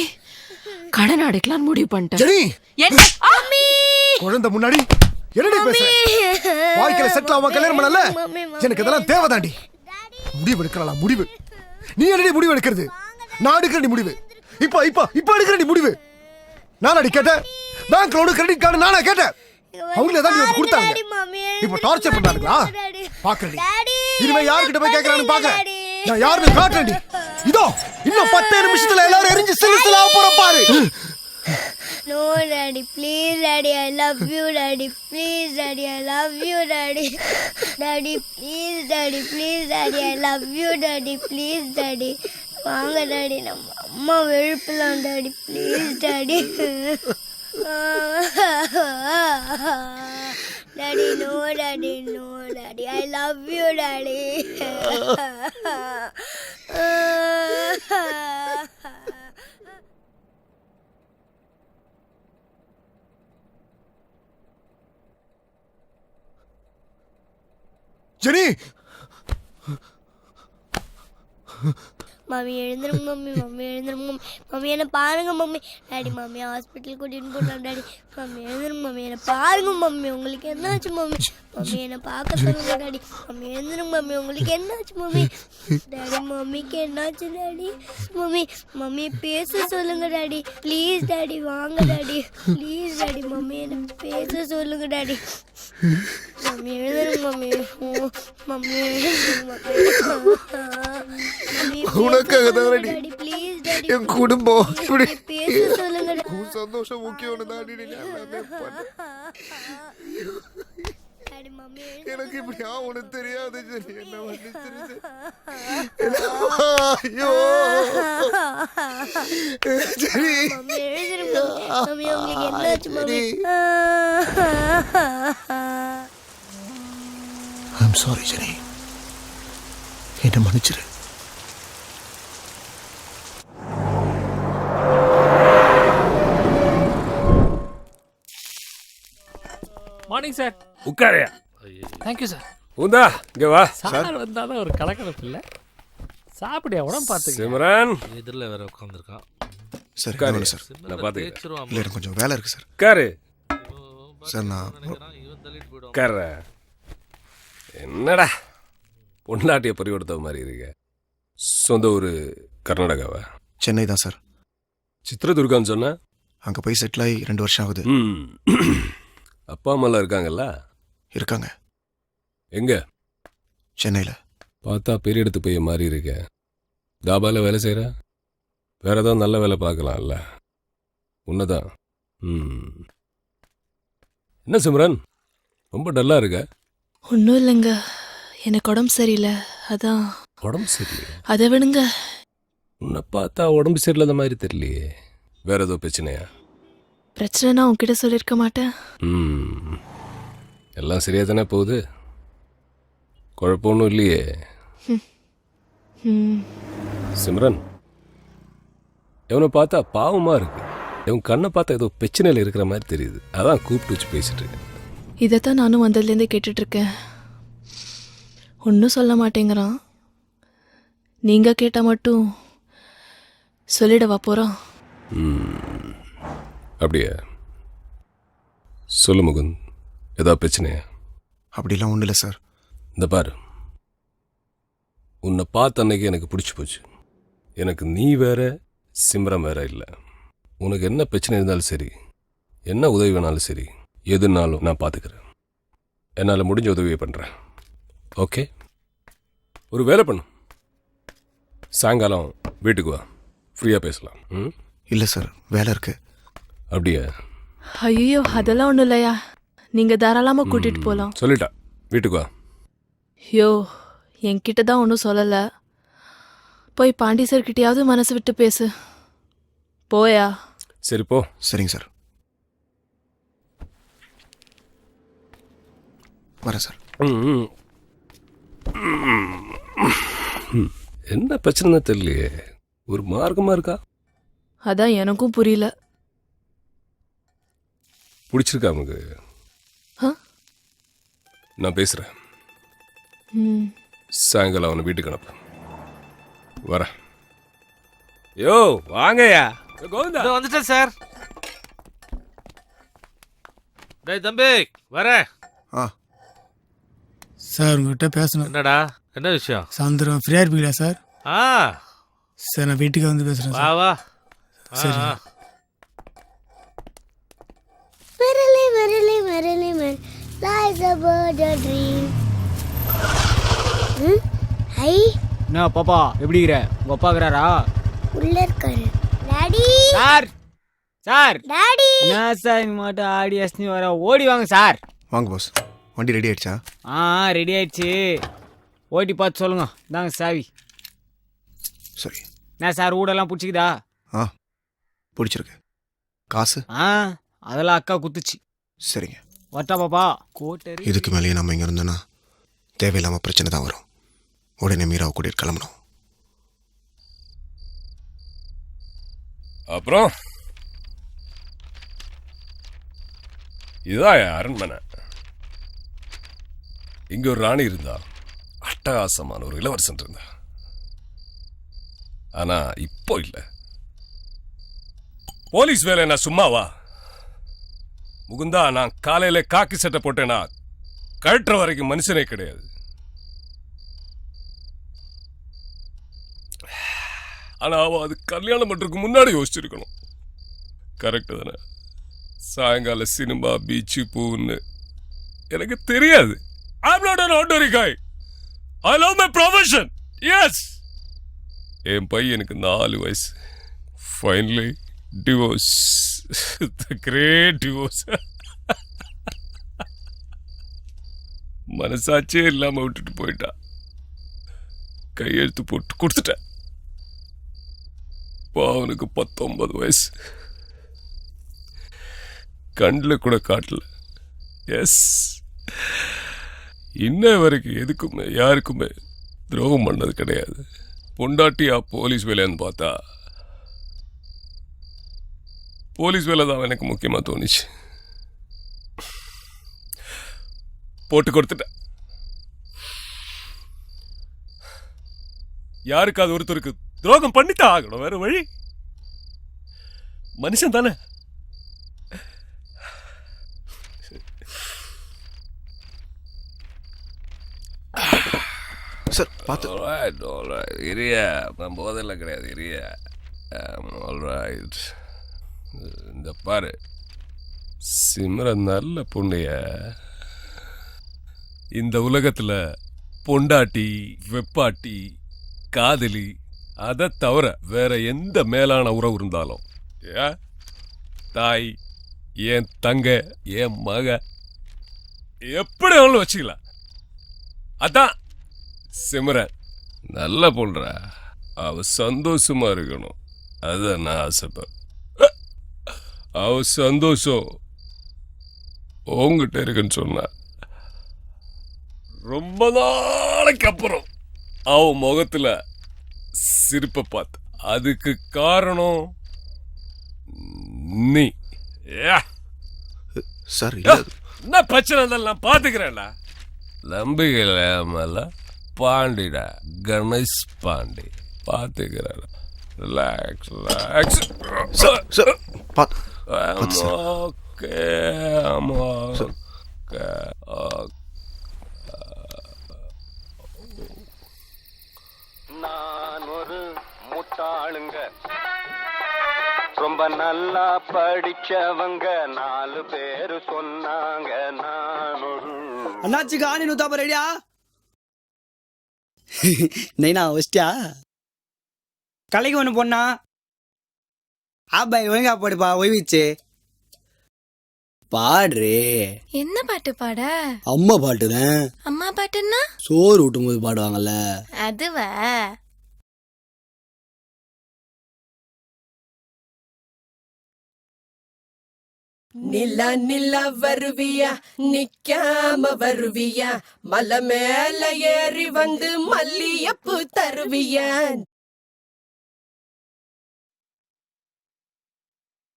கடன் அடைக்கலான்னு முடிவு பண்ணிட்டேன். ஜெனி என்ன அம்மி குழந்தை முன்னாடி என்னடி பேசுற? வாழ்க்கையில செட்டில் ஆகாம கல்யாணம் பண்ணல. எனக்கு இதெல்லாம் தேவைதாண்டி. முடிவு எடுக்கலாம் முடிவு. நீ என்னடி முடிவு எடுக்கிறது? நான் எடுக்கிற முடிவு. இப்ப இப்ப இப்ப எடுக்கிற முடிவு. நான் அடி கேட்டேன். பேங்க் லோன் கிரெடிட் கார்டு நானா கேட்டேன். அவங்களே தான் நீங்க கொடுத்தாங்க. இப்ப டார்ச்சர் பண்றாங்களா? பாக்குறடி. இனிமே யார்கிட்ட போய் கேக்குறான்னு பாக்குறேன். நான் யாருன்னு காட்டுறேன்டி. இதோ இன்னும் 10 நிமிஷத்துல எல்லாரும் எரிஞ்சு சிலுசிலா போற பாரு. No daddy, please daddy, I love you daddy, please daddy, I love you daddy. Daddy, please daddy, please daddy, I love you daddy, please daddy. வாங்க டாடி, நம்ம அம்மா வெறுப்பலாம் daddy, please daddy. Daddy no daddy, no daddy, I love you daddy. Jenny mummy எழுந்துருங்க mummy, mummy எழுந்துருங்க mummy, mummy என்னை பாருங்க mummy. Daddy mummy hospital கூட்டின்னு போகலாம் டாடி. மம்மி எழுந்துருங்க மம்மி, என்னை பாருங்க மம்மி, உங்களுக்கு என்னாச்சு மம்மி? மம்மி என்னை பார்க்க சொல்லுங்க டாடி. மம்மி எழுந்துருங்க மம்மி, உங்களுக்கு என்னாச்சு மம்மி? டாடி மம்மிக்கு என்னாச்சு டாடி? மம்மி மம்மி பேச சொல்லுங்க டாடி, ப்ளீஸ் டாடி, வாங்க டாடி, ப்ளீஸ் டாடி, மம்மி என்னை பேச சொல்லுங்க டாடி. மம்மி எழுந்துருங்க மம்மி, மம்மி எழுந்துருங்க மம்மி. உனக்காக தான் டாடி ப்ளீஸ் டாடி, என் குடும்பம் இப்படி பேச சொல்லுங்க டாடி. உன் சந்தோஷம் முக்கியம் தாண்டி. டாடி மம்மி எனக்கு இப்படி ஆகும்னு தெரியாது ஜெனி. என்ன மன்னிச்சிரு. ஐயோ ஜெனி. மம்மி எழுந்துருங்க மம்மி, உங்களுக்கு என்னாச்சு மம்மி? ஐம் சாரி ஜெனி, என்ன மன்னிச்சிரு. Morning sir. உட்காரையா. Thank you sir. உந்தா இங்க வா. சார் வந்தாலும் ஒரு கலக்கலப்பு இல்லை. சாப்பிடியா உடம்பு பார்த்துக்க. சிம்ரன் எதிரில் வேற உட்காந்துருக்கான். சார் உட்காரு. இல்லை சார், நான் பார்த்துக்கிறேன். இல்லை எனக்கு கொஞ்சம் வேலை இருக்கு சார். உட்காரு. சார் நான் உட்கார. என்னடா பொண்டாட்டிய பறி கொடுத்த மாதிரி இருக்க. சொந்த ஊர் கர்நாடகாவா? சென்னை தான் சார். சித்திரதுர்கான்னு சொன்ன? அங்கே போய் செட்டில் ஆகி 2 வருஷம் ஆகுது. அப்பா அம்மாலாம் இருக்காங்கல்ல? இருக்காங்க. எங்க? சென்னையில். பார்த்தா பெரிய இடத்து போய் மாறி இருக்க. தாபாவில் வேலை செய்கிற? வேற ஏதாவது நல்ல வேலை பார்க்கலாம்ல. உன்னதான். என்ன சிம்ரன் ரொம்ப டல்லாக இருக்க? ஒன்றும் இல்லைங்க, எனக்கு உடம்பு சரியில்லை, அதான். உடம்பு சரியில்லையா? அதை விடுங்க. உன்னை பார்த்தா உடம்பு சரியில்லாத மாதிரி தெரியலையே. வேற ஏதோ பிரச்சனையா? பிரச்சனைனா உன்கிட்ட சொல்லியிருக்க மாட்டேன். எல்லாம் சரியாக தானே போகுது, குழப்பம் ஒன்றும் இல்லையே. சிம்ரன் இவனை பார்த்தா பாவமாக இருக்கு. இவன் கண்ணை பார்த்தா ஏதோ பிரச்சனையில் இருக்கிற மாதிரி தெரியுது. அதான் கூப்பிட்டு வச்சு பேசிட்டு இருக்கேன். இதைத்தான் நானும் வந்ததுலேருந்தே கேட்டுட்ருக்கேன். ஒன்றும் சொல்ல மாட்டேங்கிறான். நீங்கள் கேட்டால் மட்டும் சொல்லிடவா போகிறோம்? அப்படியே சொல்லு முகுந்த், ஏதாவது பிரச்சனையா? அப்படிலாம் ஒன்றும் இல்லை சார். இந்த பாரு, உன்னை பார்த்த அன்னைக்கு எனக்கு பிடிச்சி போச்சு. எனக்கு நீ வேற, சிம்ரன் வேற இல்லை. உனக்கு என்ன பிரச்சனை இருந்தாலும் சரி, என்ன உதவி வேணாலும் சரி, எதுனாலும் நான் பார்த்துக்கிறேன். என்னால் முடிஞ்ச உதவியை பண்ணுறேன். ஓகே, ஒரு வேலை பண்ணு. சாயங்காலம் வீட்டுக்கு வா, ஃப்ரீயாக பேசலாம். இல்லை சார், வேலை இருக்கு. அப்படியா? ஐயோ அதெல்லாம் ஒன்றும் இல்லையா, நீங்கள் தாராளமாக கூட்டிகிட்டு போகலாம். சொல்லிட்டா, வீட்டுக்கு வா. ஐயோ என்கிட்ட தான் ஒன்றும் சொல்லலை. போய் பாண்டி சார்கிட்டயாவது மனசு விட்டு பேசு. போயா? சரி போ. சரிங்க சார், வரேன் சார். என்ன பிரச்சனை தெரியலையே, ஒரு மார்க்கமாக இருக்கா? அதான் எனக்கும் புரியல. பிடிச்சிருக்கா உனக்கு? ஆ? நான் பேசுகிறேன். ம் சாயங்காலம் அவனை வீட்டுக்கு அனுப்பு. வரேன். யோ வாங்கய்யா. கோவிந்தா வந்துட்டேன் சார். டேய் தம்பி வரேன். ஆ சார் உங்ககிட்ட பேசணும். என்னடா, என்ன விஷயம்? சாயந்தரம் ஃப்ரீயாக இருப்பீங்களா சார்? ஆ சார் நான் வீட்டுக்கு வந்து பேசுகிறேன் வா சார். வா. சரி. Merrily, merrily, merrily, merrily, lies about a dream. High, என்ன பாப்பா எப்படி இருக்கிற? உங்கள் அப்பா இருக்கிறாரா? உள்ள இருக்காரு. Daddy, sir sir daddy. என்ன சார் நீ மட்டும் ஆடி அஸ்னி வர? ஓடி வாங்க சார். வாங்க பாஸ், வண்டி ரெடி ஆயிடுச்சா? ரெடி ஆயிடுச்சு. ஓட்டி பார்த்து சொல்லுங்க. இந்தாங்க சாவி. சரி. என்ன சார் ஊடெல்லாம் பிடிச்சிக்குதா? ஆ பிடிச்சிருக்கு. காசு? அதெல்லாம் அக்கா குத்துச்சு. சரிங்க. வட்டா பாப்பா. கோட்டரி இதுக்கு மேலேயே நம்ம இங்கே இருந்தோன்னா தேவையில்லாமல் பிரச்சனை தான் வரும். உடனே மீராவை கூட்டிட்டு கிளம்பணும். அப்புறம் இதான் என் அரண்மனை. இங்க ஒரு ராணி இருந்தா, அட்டகாசமான ஒரு இளவரசன் இருந்தா. ஆனா இப்போ இல்ல. போலீஸ் வேலை நான் சும்மாவா? முகுந்தா, நான் காலையில காக்கி சட்டை போட்டேனா கழட்டுற வரைக்கும் மனுஷனே கிடையாது. ஆனா அவ அது கல்யாணம் பண்றதுக்கு முன்னாடி யோசிச்சிருக்கணும். கரெக்டு தானே? சாயங்கால சினிமா, பீச்சு, பூன்னு எனக்கு தெரியாது. I'm not an ordinary guy. I love my profession. Yes. என் பையனுக்கு 4 வயசு. Finally divorce. The great divorce. மனசாச்சே இல்லாம விட்டுட்டு போயிட்டா. கையெழுத்து போட்டு கொடுத்துட்டேன். அவனுக்கு 19 வயசு. கண்ணில் கூட காட்டல. எஸ், இன்ன வரைக்கும் எதுக்குமே யாருக்குமே துரோகம் பண்ணது கிடையாது. பொண்டாட்டியா போலீஸ் வேலைன்னு பார்த்தா போலீஸ் வேலை தான் எனக்கு முக்கியமாக தோணுச்சு. போட்டு கொடுத்துட்டேன். யாருக்காவது ஒருத்தருக்கு துரோகம் பண்ணித்தான் ஆகணும். வேற வழி. மனுஷன் தானே. சார் பார்த்து. இரியா, நான் போதெல்லாம் கிடையாது. இரியா, ஆல்ரைட். இந்த பாரு, சிம்ரன் நல்ல பொண்ணைய. இந்த உலகத்துல பொண்டாட்டி, வெப்பாட்டி, காதலி, அதை தவிர வேற எந்த மேலான உறவு இருந்தாலும், தாய், என் தங்க, என் மக, எப்படி அவளும் வச்சுக்கலாம். அதான் சிம்ரன் நல்ல பொண்ணுறா. அவ சந்தோஷமா இருக்கணும். அதான் நான் ஆசைப்பேன். அவ சந்தோஷம் உங்ககிட்ட இருக்குன்னு சொன்ன ரொம்ப நாளைக்கு அப்புறம் அவ முகத்துல சிரிப்பை பார்த்து, அதுக்கு காரணம் நீ. சார் என்ன பிரச்சனை இருந்தாலும் நான் பாத்துக்கிறேன்டா. நம்பிக்கை பாண்டிடா, கணேஷ் பாண்டி பாத்துக்கிறேன். Relax relax. சார் சார் பார்த்து I'm பார்த்து சார். okay. I'm okay. நான் ஒரு முட்டாளுங்க, ரொம்ப நல்லா படிச்சவங்க 4 பேரு சொன்னாங்க. நான் ஒரு அண்ணாச்சி காணி நூத்தாப்ப ரெடியா நைனா வச்சிட்டியா கலைக்கு ஒன்று பொண்ணா ஆபாய் ஒழுங்கா பாடுப்பா ஒய்விச்சு பாடுறே. என்ன பாட்டு பாட? அம்மா பாட்டுதான். அம்மா பாட்டுன்னா? சோறு ஊட்டும் போது பாடுவாங்கல்ல. அதுவா? நிலா நிலா வருவியா, நிக்காம வருவியா, மலை மேல ஏறி வந்து மல்லியப்பு தருவியா.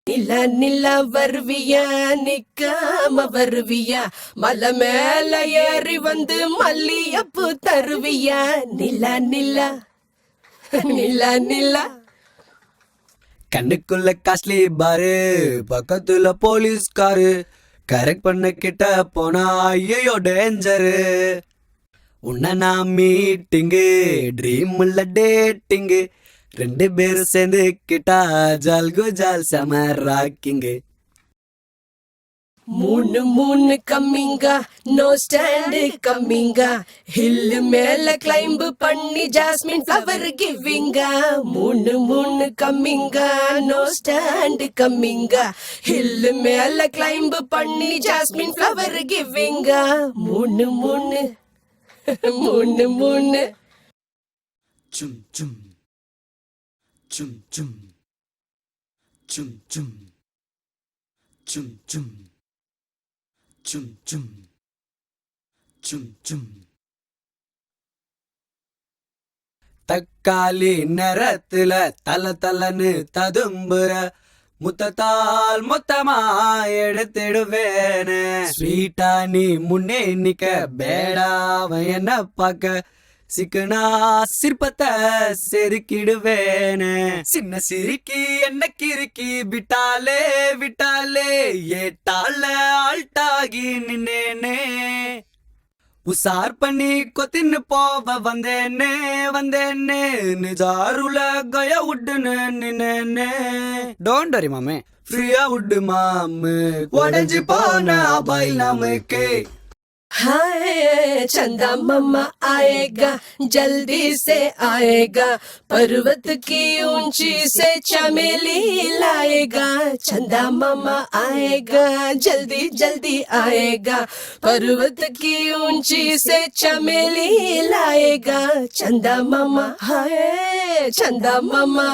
நிலா நிலா வருவியா, நிக்காம வருவியா, மலை மேல ஏறி வந்து மல்லியப்பு தருவியா. நிலா நிலா நிலா நிலா. கண்ணுக்குள்ள காஸ்ட்லி பாரு, பக்கத்துல போலீஸ்காரு, கரெக்ட் பண்ண கிட்ட போனா ஐயோ டேஞ்சரு. உன்ன நான் மீட்டிங்கு, ட்ரீம் இல்ல டேட்டிங்கு, 2 பேரும் சேர்ந்து கிட்டா ஜால்கு ஜால் செம ராக்கிங்கு. 3 3 கம்மிங்கா, நோ ஸ்டாண்டு கம்மிங்கா, ஹில்லு மேல கிளைம்பு பண்ணி ஜாஸ்மின் ஃப்ளவர் கிவிங்கா. 3 3 கம்மிங்கா, நோ ஸ்டாண்டு கம்மிங்கா, ஹில்லு மேல கிளைம்பு பண்ணி ஜாஸ்மின் ஃப்ளவர் கிவிங்கா. 3 3 3 3. சும் சும் சும் சும் சும் சும் சும் சும் சும் சும் சும் சும். தக்காளி நேரத்துல தல தலன்னு ததும்புற முத்தத்தால் மொத்தமா எடுத்துடுவேனே. ஸ்வீட்டா நீ முன்னே நிக்க பேடாவன் என்ன பாக்க, சிக்கனா சிற்பத்தை செதுக்கிடுவேனே. சின்ன சிரிக்கி என்ன கிறுக்கி விட்டாலே விட்டாலே, ஏட்டால ஆல்ட்டாகி நின்னேனே. உசார் பண்ணி கொத்தின்னு போவ வந்தேனே வந்தேனே, நிஜாருல கய உட்டுன்னு நின்னேனே. டோன்ட் வரி மாமே, ஃப்ரீயா உட்டு மாமு, உடஞ்சி போன பாய் நமக்கு. हाय चंदा मम्मा आएगा, जल्दी से आएगा, पर्वत की ऊंची से चमेली लाएगा. चंदा मम्मा आएगा, जल्दी जल्दी आएगा, पर्वत की ऊंची से चमेली लाएगा. चंदा मम्मा हाय चंदा मम्मा.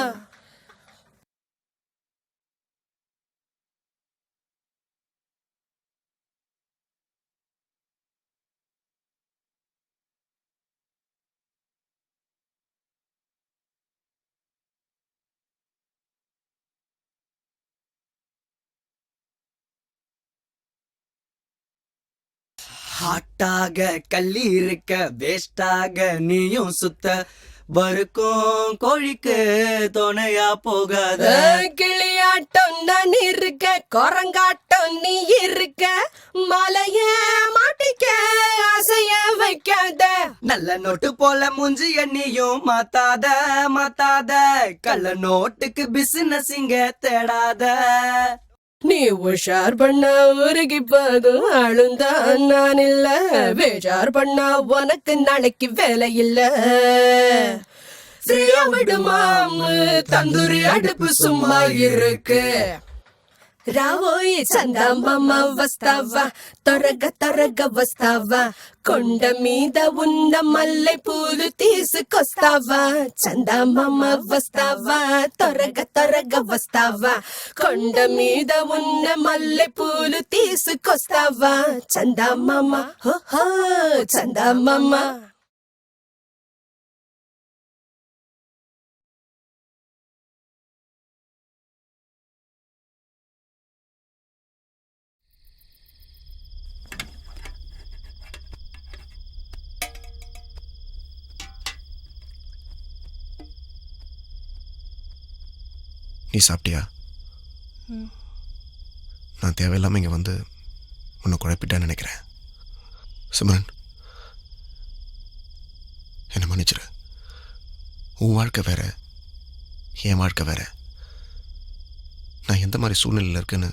ஹாட்டாக கள்ளி இருக்க, வேஸ்டாக நீயும் சுத்த, வறுக்கும் கோழிக்கு துணையா போகாத. கிளியாட்டம் நான் இருக்க, குரங்காட்டம் நீ இருக்க, மலைய மாட்டிக்க ஆசைய வைக்காத. நல்ல நோட்டு போல மூஞ்சிய நீயும் மாத்தாத மாத்தாத, கள்ள நோட்டுக்கு பிசினஸ் இங்க தேடாத. நீ உஷார் பண்ண உருகி போதும் ஆளுந்தான் நான் இல்ல, வேஜார் பண்ணா உனக்கு நாளைக்கு வேலை இல்ல. ஃப்ரீயா விடுமாமு, தந்தூரி அடுப்பு சும்மா இருக்கு. రావోయి చందమామ వస్తావా, త్వరగా త్వరగా వస్తావా, కొండ మీద ఉన్న మల్లె పూలు తీసుకొస్తావా. చందమామ వస్తావా, త్వరగా త్వరగా వస్తావా, కొండ మీద ఉన్న మల్లె పూలు తీసుకొస్తావా. చందమామ హో హో చందమామ. நீ சாப்பிட்டியா? ம். நான் தேவையில்லாமல் இங்கே வந்து உன்னை குழப்பிட்டேன்னு நினைக்கிறேன். சிம்ரன், என்னை மன்னிச்சிரு. உன் வாழ்க்கை வேற, என் வாழ்க்கை வேற. நான் எந்த மாதிரி சூழ்நிலையில் இருக்குன்னு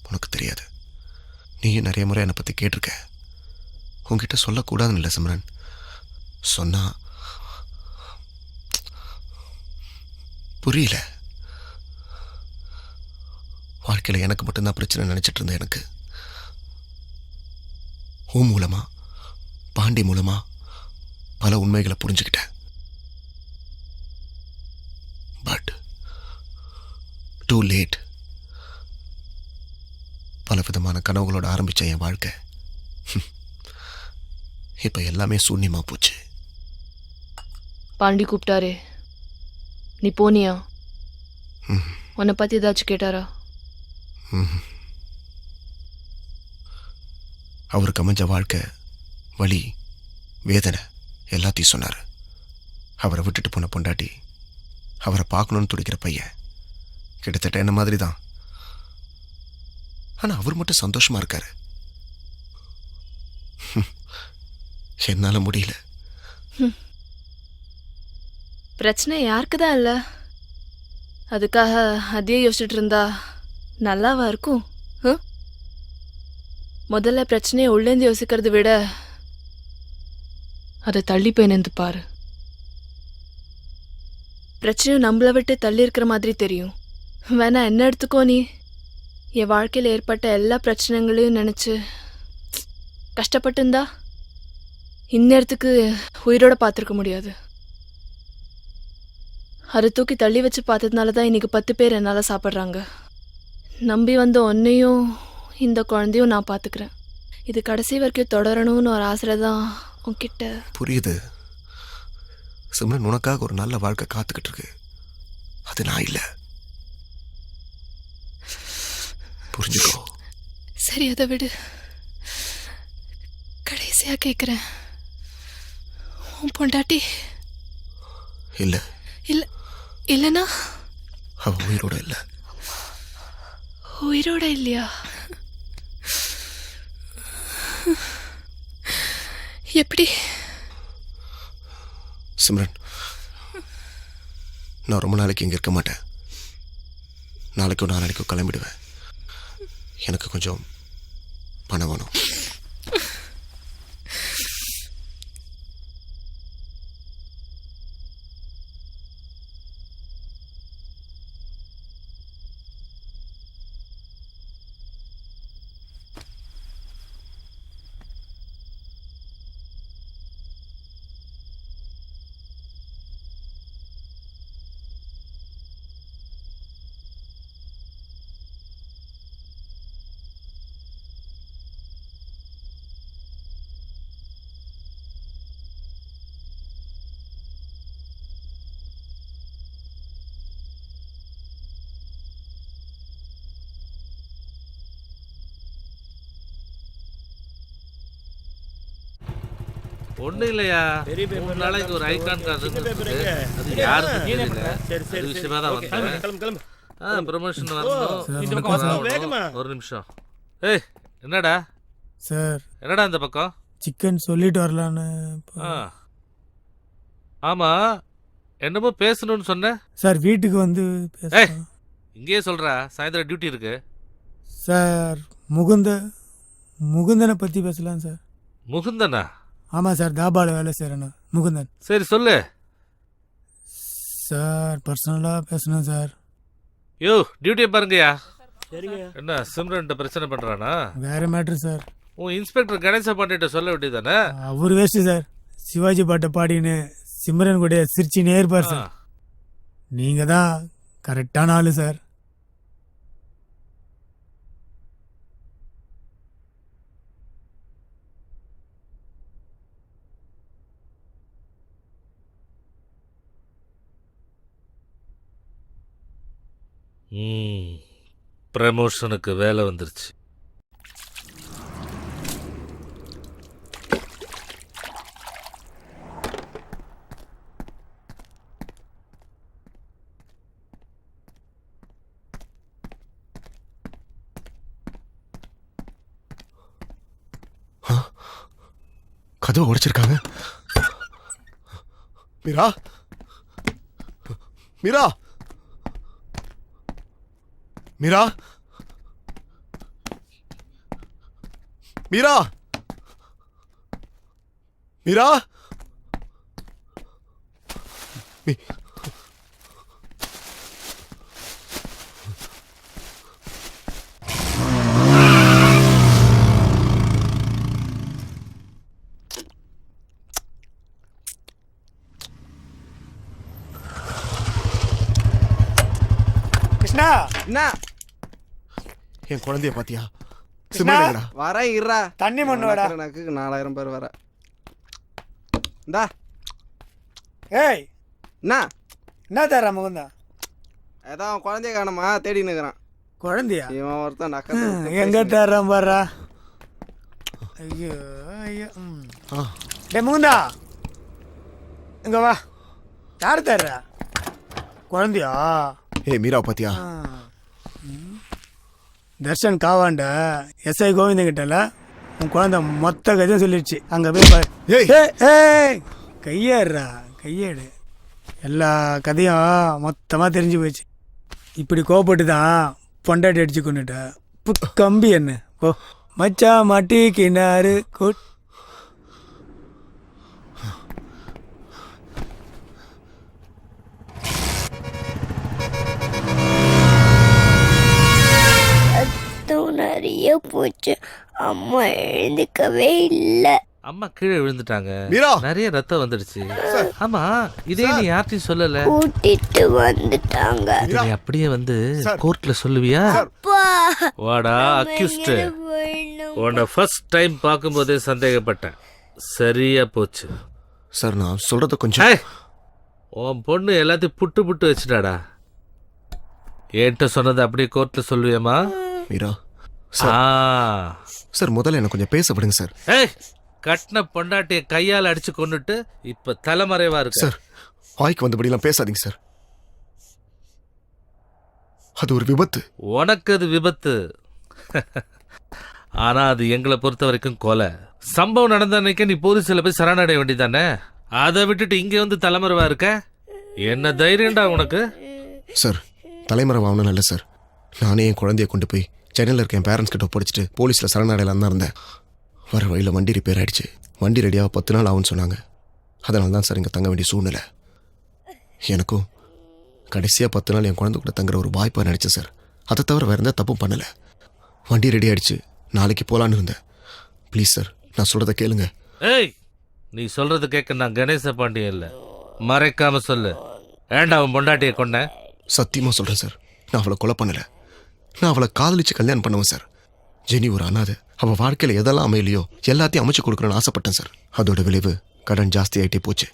உனக்கு தெரியாது. நீயும் நிறைய முறை என்னை பற்றி கேட்டிருக்க. உன்கிட்ட சொல்லக்கூடாதுன்னு இல்லை சிம்ரன். சொன்னா புரியல. வாழ்க்கையில் எனக்கு மட்டும்தான் பிரச்சனை நினச்சிட்டு இருந்தேன். எனக்கு உன் மூலமா, பாண்டி மூலமா பல உண்மைகளை புரிஞ்சுக்கிட்டேன். But too late. பல விதமான கனவுகளோட ஆரம்பித்த என் வாழ்க்கை இப்போ எல்லாமே சூன்யமாக போச்சு. பாண்டி கூப்பிட்டாரே, நீ போனியா? ம். உன்னை பற்றி ஏதாச்சும் கேட்டாரா? ம். அவருக்கு அமைஞ்ச வாழ்க்கை, வலி, வேதனை எல்லாத்தையும் சொன்னார். அவரை விட்டுட்டு போன பொண்டாட்டி, அவரை பார்க்கணுன்னு துடிக்கிற பையன், கிட்டத்தட்ட என்ன மாதிரி தான். ஆனால் அவர் மட்டும் சந்தோஷமா இருக்காரு. என்னால் முடியல. பிரச்சனை யாருக்கு தான் இல்லை, அதுக்காக அதையே யோசிச்சுட்டு இருந்தா நல்லாவா இருக்கும்? முதல்ல பிரச்சனையை உள்ளேந்து யோசிக்கிறத விட அதை தள்ளி போய் நின்று பாரு. பிரச்சனையும் நம்மளை விட்டு தள்ளி இருக்கிற மாதிரி தெரியும். வேணா என்ன எடுத்துக்கோ, நீ என் வாழ்க்கையில் ஏற்பட்ட எல்லா பிரச்சனைகளையும் நினச்சி கஷ்டப்பட்டு இருந்தா இந்நேரத்துக்கு உயிரோட பார்த்துருக்க முடியாது. அதை தூக்கி தள்ளி வச்சு பார்த்ததுனால தான் இன்னைக்கு 10 பேர் என்னால் சாப்பிட்றாங்க. நம்பி வந்த ஒன்னையும் இந்த குழந்தையும் நான் பார்த்துக்கிறேன். இது கடைசி வரைக்கும் தொடரணும்னு ஒரு ஆசை தான் உன்கிட்ட. புரியுது சிம்ரன், உனக்காக ஒரு நல்ல வாழ்க்கை காத்துக்கிட்டு இருக்கு. அது நான் இல்லை, புரிஞ்சுக்கோ. சரி, அதை விடு. கடைசியாக கேட்குறேன், உன் பொண்டாட்டி இல்லை, இல்லை இல்லைனா அவ உயிரோட இல்லை. உயிரோட இல்லையா? எப்படி? சிம்ரன், நான் ரொம்ப நாளைக்கு இங்கே இருக்க மாட்டேன். நாளைக்கோ நாளைக்கோ கிளம்பிடுவேன். எனக்கு கொஞ்சம் பணம் வேணும். ஒன்றும் இல்லையா, 3 நாளைக்கு ஒரு ஐகான் கார்டு இருந்தது. அது யாருக்கு தெரியல. அது விஷயமா தான் வந்தேன். ப்ரொமோஷன் வரணும். ஒரு நிமிஷம். ஏய், என்னடா சார்? என்னடா இந்த பக்கம்? சிக்கன் சொல்லிட்டு வரலான்னு. ஆமா, என்னமோ பேசணும்னு சொன்ன சார். வீட்டுக்கு வந்து இங்கேயே சொல்றா, சாயந்தரம் டியூட்டி இருக்கு. சார், முகுந்தனை பற்றி பேசலாம் சார். முகுந்தனா? ஆமாம் சார், தாபாவில் வேலை செய்கிறேண்ணா, முகுந்தன். சரி சொல்லு சார். பர்சனலாக பேசணும் சார். யோ, டியூட்டியை பாருங்கய்யா. சரிங்க. என்ன சிம்ரன்ட்ட பிரச்சனை பண்றானா? வேற மேட்ரு சார். உன் இன்ஸ்பெக்டர் கணேச பாண்டிட்ட சொல்ல வேண்டியதானே? அவர் வேஸ்ட்டு சார். சிவாஜி பாட்டை பாடின்னு சிம்ரன் கூட சிரிச்சினே இருப்பார் சார். நீங்கள் தான் கரெக்டான ஆளு சார். ப்ரமோஷனுக்கு வேலை வந்துருச்சு. கதவை உடைச்சிருக்காங்க. மீரா, மீரா, மீரா, மீரா, மீரா, கிருஷ்ணா என்ன என் குழந்தைய பாத்தியா? கிருஷ்ணா சிமரடா. வர இருறா. தண்ணி மண்ணு வாடா. எனக்கு 4000 பேர் வர. இந்தா. ஏய் என்ன தர முகுந்தா? ஏதாவது குழந்தைய காணமா தேடி நிற்கிறான். குழந்தையா? இவன் ஒருத்தன் நக்கத்தை எங்க தர்றான் பாரா. ஐயோ ஐயோ. டே முகுந்தா இங்க வா. யார் தர்றா? குழந்தையா? ஏய் மீரா பாத்தியா? தர்ஷன் காவாண்ட எஸ்ஐ கோவிந்தன் கிட்டல உன் குழந்தை மொத்த கதையும் சொல்லிடுச்சு. அங்கே போய் பாரு. ஏய் கையேடுறா, கையேடு. எல்லா கதையும் மொத்தமாக தெரிஞ்சு போயிடுச்சு. இப்படி கோவப்பட்டு தான் பொண்டாட்டி அடிச்சு கொண்டுட்ட. கம்பி என்ன போ மச்சா மாட்டி கிணறு கூட். நிறைய போச்சு. அம்மா எழுந்துக்கவே இல்லை. அம்மா கீழே விழுந்துட்டாங்க. மீரா, நிறைய ரத்தம் வந்துடுச்சு. ஆமா, இதே நீ யார்ட்டையும் சொல்லல. கூட்டிட்டு வந்துட்டாங்க. இதை நீ அப்படியே வந்து கோர்ட்ல சொல்லுவியா? அப்பா வாடா அக்யூஸ்ட். உன்னை ஃபர்ஸ்ட் டைம் பார்க்கும்போதே சந்தேகப்பட்டேன். சரியா போச்சு. சார் நான் சொல்றத கொஞ்சம். உன் பொண்ணு எல்லாத்தையும் புட்டு புட்டு வச்சுட்டாடா. என்கிட்ட சொன்னதை அப்படியே கோர்ட்ல சொல்லுவியம்மா? மீரா சார் முதல்ல என்ன கொஞ்சம் பேச விடுங்க சார். ஏய், கட்டின பொண்டாட்டிய கையால் அடிச்சு கொண்டுட்டு இப்ப தலைமறைவா இருக்கு. சார் வாய்க்கு வந்தபடியெல்லாம் பேசாதீங்க சார். அது ஒரு விபத்து. உனக்கு அது விபத்து. ஆனா அது எங்களை பொறுத்த வரைக்கும் கொலை. சம்பவம் நடந்த அன்னைக்கு நீ போலீஸ்ல போய் சரணடைய வேண்டியதானே? அதை விட்டுட்டு இங்க வந்து தலைமறைவா இருக்க. என்ன தைரியம்டா உனக்கு? சார் தலைமறைவாகணும் இல்லை சார். நானே என் குழந்தைய கொண்டு போய் சென்னையில் இருக்க என் பேரண்ட்ஸ் கிட்ட படிச்சுட்டு போலீஸில் சரணடையலாம் தான் இருந்தேன். வர வழியில் வண்டி ரிப்பேர் ஆகிடுச்சு. வண்டி ரெடியாக 10 நாள் ஆகும்னு சொன்னாங்க. அதனால தான் சார் இங்கே தங்க வேண்டிய சூழ்நிலை. எனக்கும் கடைசியாக 10 நாள் என் குழந்தை கூட தங்குற ஒரு வாய்ப்பாக நினச்சேன் சார். அதை தவிர வேறு எந்த தப்பும் பண்ணலை. வண்டி ரெடி ஆகிடுச்சு, நாளைக்கு போகலான்னு இருந்தேன். ப்ளீஸ் சார் நான் சொல்கிறத கேளுங்க. ஏய், நீ சொல்றது கேட்க நான் கணேச பாண்டியன் இல்லை. மறைக்காம சொல்லு. ஏண்டா அவன் பொண்டாட்டியை கொண்டேன்? சத்தியமாக சொல்கிறேன் சார், நான் அவளை கொலை பண்ணலை. நான் அவளை காதலிச்சு கல்யாணம் பண்ணுவேன் சார். ஜெனி ஒரு அனாதை. அவள் வாழ்க்கையில் எதெல்லாம் அமையலையோ எல்லாத்தையும் அமைச்சு கொடுக்குறேன்னு ஆசைப்பட்டேன் சார். அதோட விளைவு கடன் ஜாஸ்தி ஆகிட்டே போச்சு.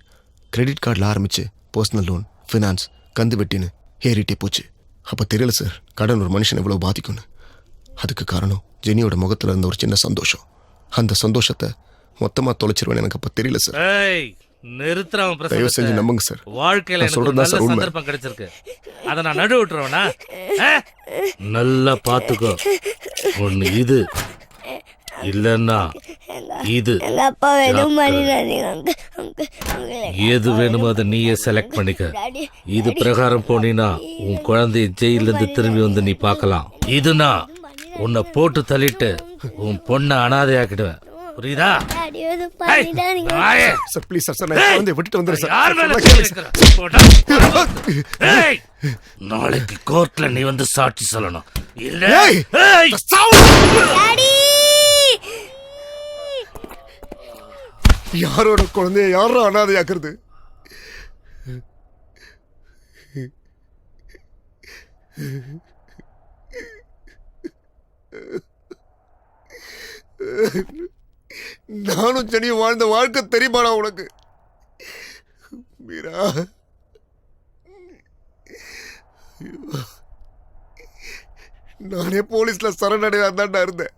கிரெடிட் கார்டில் ஆரம்பித்து பர்சனல் லோன், ஃபினான்ஸ், கந்து வெட்டின்னு ஏறிட்டே போச்சு. அப்போ தெரியல சார் கடன் ஒரு மனுஷன் எவ்வளோ பாதிக்கும்னு. அதுக்கு காரணம் ஜெனியோட முகத்தில் இருந்த ஒரு சின்ன சந்தோஷம். அந்த சந்தோஷத்தை மொத்தமாக தொலைச்சிருவேன்னு எனக்கு அப்போ தெரியல சார். நிறுத்துறவன் தயவு செஞ்சு நம்புங்க சார். வாழ்க்கையில எனக்கு ஒரு நல்ல சந்தர்ப்பம் கிடைச்சிருக்கு. அதை நான் நடு விட்டுருவேனா? நல்லா பாத்துக்கோ. ஒண்ணு இது இல்லன்னா இது. எது வேணுமோ அதை நீயே செலக்ட் பண்ணிக்க. இது பிரகாரம் போனீனா உன் குழந்தைய ஜெயில இருந்து திரும்பி வந்து நீ பார்க்கலாம். இதுனா உன்னை போட்டு தள்ளிட்டு உன் பொண்ணை அனாதையாக்கிடுவேன். புரியுதா? சார் ப்ளீஸ் சார், நான் குழந்தைய விட்டுட்டு வந்துடுறேன் சார். நாளைக்கு கோர்ட்ல நீ வந்து சாட்சி சொல்லணும். இல்ல யாரோட குழந்தைய யாரோ அனாதையாக்குறது? நானும் ஜெனியும் வாழ்ந்த வாழ்க்கை தெரியுமாடா உனக்கு? மீரா, நானே போலீஸ்ல சரணடையலாம் தான்டா இருந்தேன்.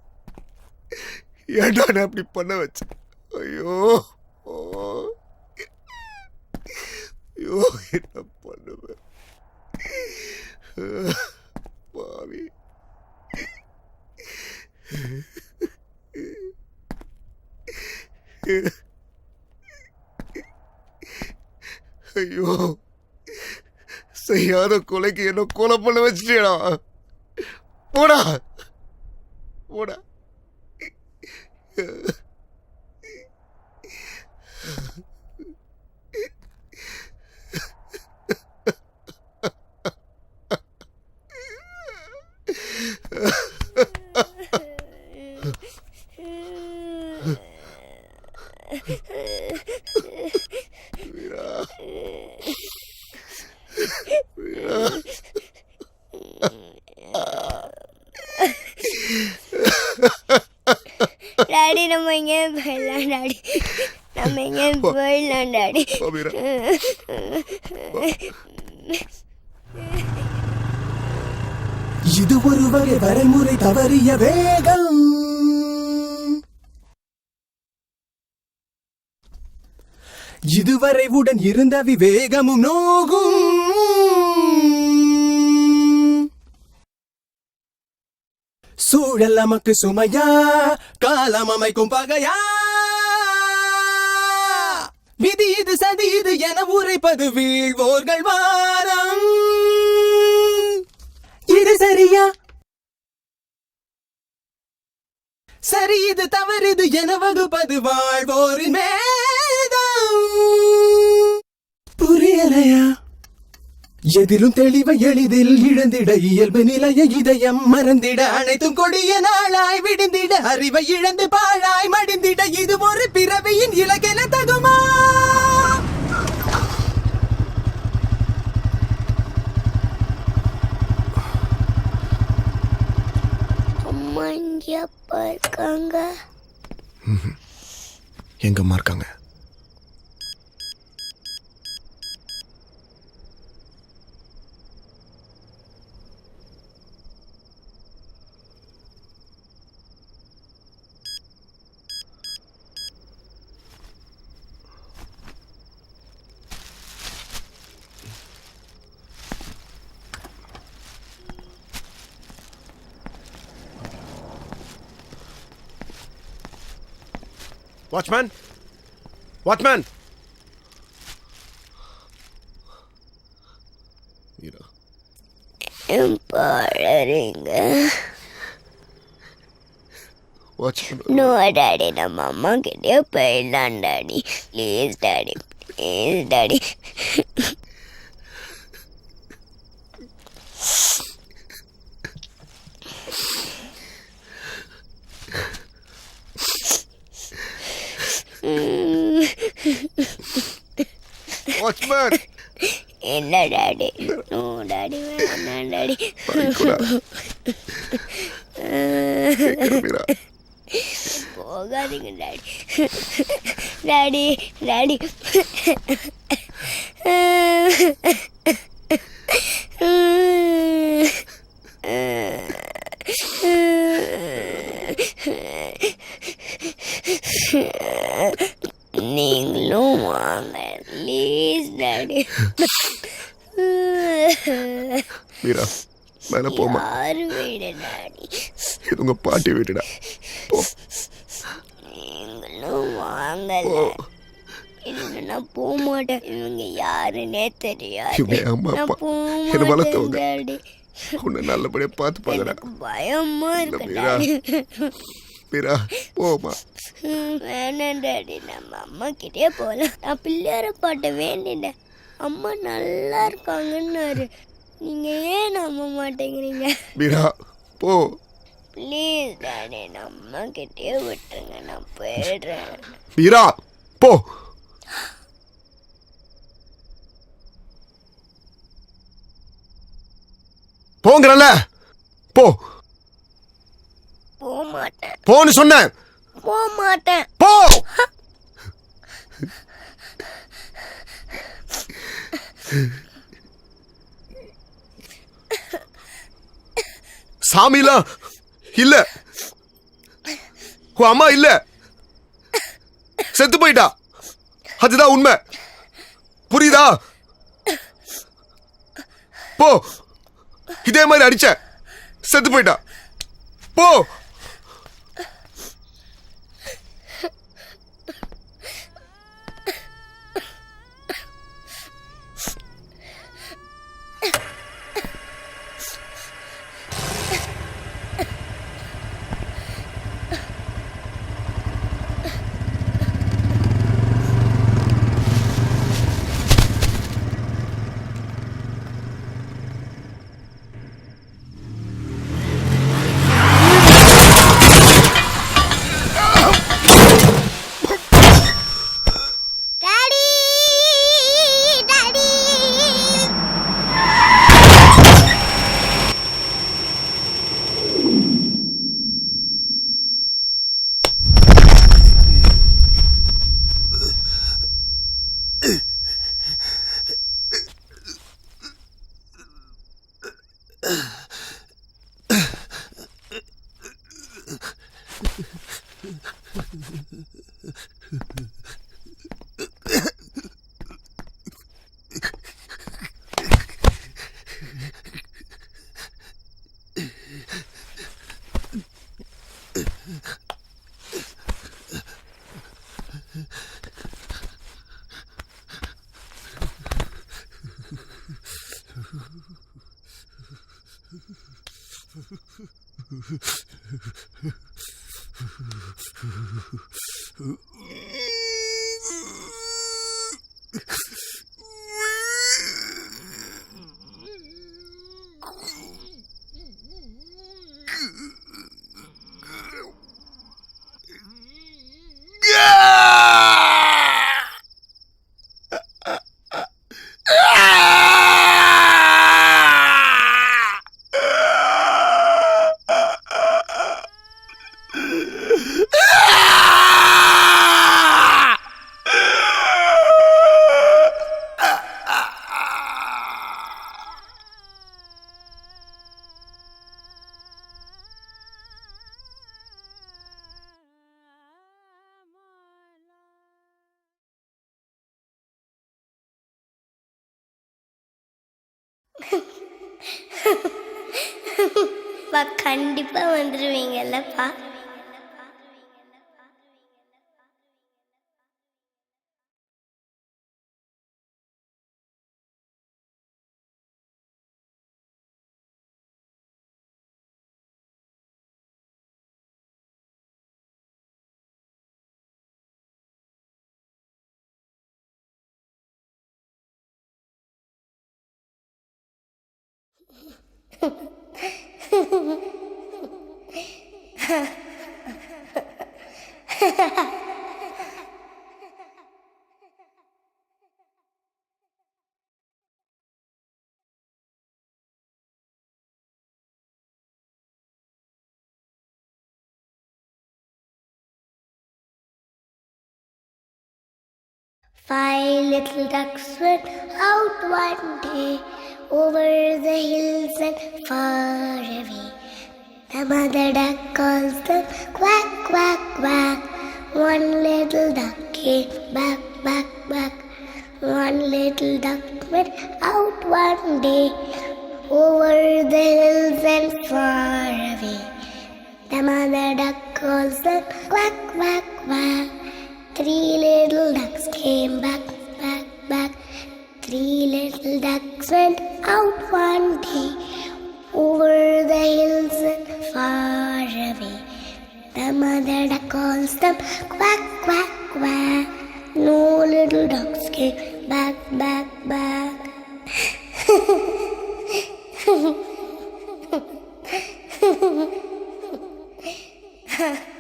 ஏன்டா நான் அப்படி பண்ண வச்சேன்? ஐயோ ஐயோ, என்ன பண்ணுவேன் பாவி. ஐயோ, செய்யாத கொலைக்கு என்ன கொலை பண்ண வச்சுட்டேடா. போடா போடா. டாடி நம்ம எங்கே போயிடலாம் டாடி, நம்ம எங்கே போயிடலாம் டாடி. இது ஒரு வகை வரைமுறை தவறிய வேகம். இதுவரை உடன் இருந்த விவேகமும் நோகும். சூழல் நமக்கு சுமையா, காலம் அமைக்கும் பகையா, விதி இது சதி இது என உரைப்பது வீழ்வோர்கள் வாரம். இது சரியா, சரி இது தவறிது என வகுப்பது வாழ்வோரின் வேதம். புரியலையா? எதிலும் தெளிவை எளிதில் இழந்திட, இயல்பு நிலைய இதயம் மறந்திட, அனைத்தும் கொடிய நாளாய் விடுந்திட, அறிவை இழந்து பாழாய் மடிந்திட, இது ஒரு பிறவியின் இலக்கென தகுமா? அம்மா இங்கே அப்பா இருக்காங்க. எங்கம்மா இருக்காங்க? Watchman, watchman. பாடுறீங்க? நோ டாடி, நம்ம அம்மா கிட்டே போயிடலாம் daddy. Please daddy, please daddy. Watchman. என்ன டாடி? நோ டாடி, வேணாம் டாடி. போகாதீங்க டாடி. Daddy daddy. நீங்களும் வாங்க ப்ளீஸ் டாடி. மீரா, மேல போமா. யாரு வீடு டாடி? இது உங்க பாட்டி வீடுடா. போ. நீங்களும் வாங்கல. இல்லைன்னா போக மாட்டேன். இவங்க யாருன்னே தெரியாது. இவங்க அம்மா அப்பா என்ன வளர்த்தவங்க. உன்னை நல்லபடியா பார்த்துப்பாங்கடா. பயமா இருக்கு மீரா, மீரா போமா. வேணாம் டாடி, நம்ம அம்மா கிட்டே போகலாம். நான் பிள்ளையார பாட்ட வேண்டினேன். அம்மா நல்லா இருக்காங்கன்னாரு. நீங்க ஏன் நம்ப மாட்டேங்கிறீங்க? மீரா போ. ப்ளீஸ் டாடி, நம்ம கிட்டே விட்டுருங்க, நான் போயிடுறேன். மீரா போ. போங்கறல. போ. போக மாட்டேன். போன்னு சொன்னேன். போக மாட்டேன். போ. சாமிலாம் இல்ல, உன் அம்மா இல்ல, செத்து போயிட்டா. அதுதான் உண்மை. புரியுதா? போ. இதே மாதிரி அடிச்ச செத்து போயிட்டா. போ. பா கண்டிப்பா வந்துருவீங்கல்லப்பா. Five little ducks went out one day over the hills and far away. The mother duck calls them quack, quack, quack. One little duck came back, back, back. One little duck went out one day over the hills and far away. The mother duck calls them quack, quack, quack. Three little ducks came back, back, back. Three little ducks went out one day over the hills and far away. The mother duck calls them quack, quack, quack. No little ducks came back, back, back. Ha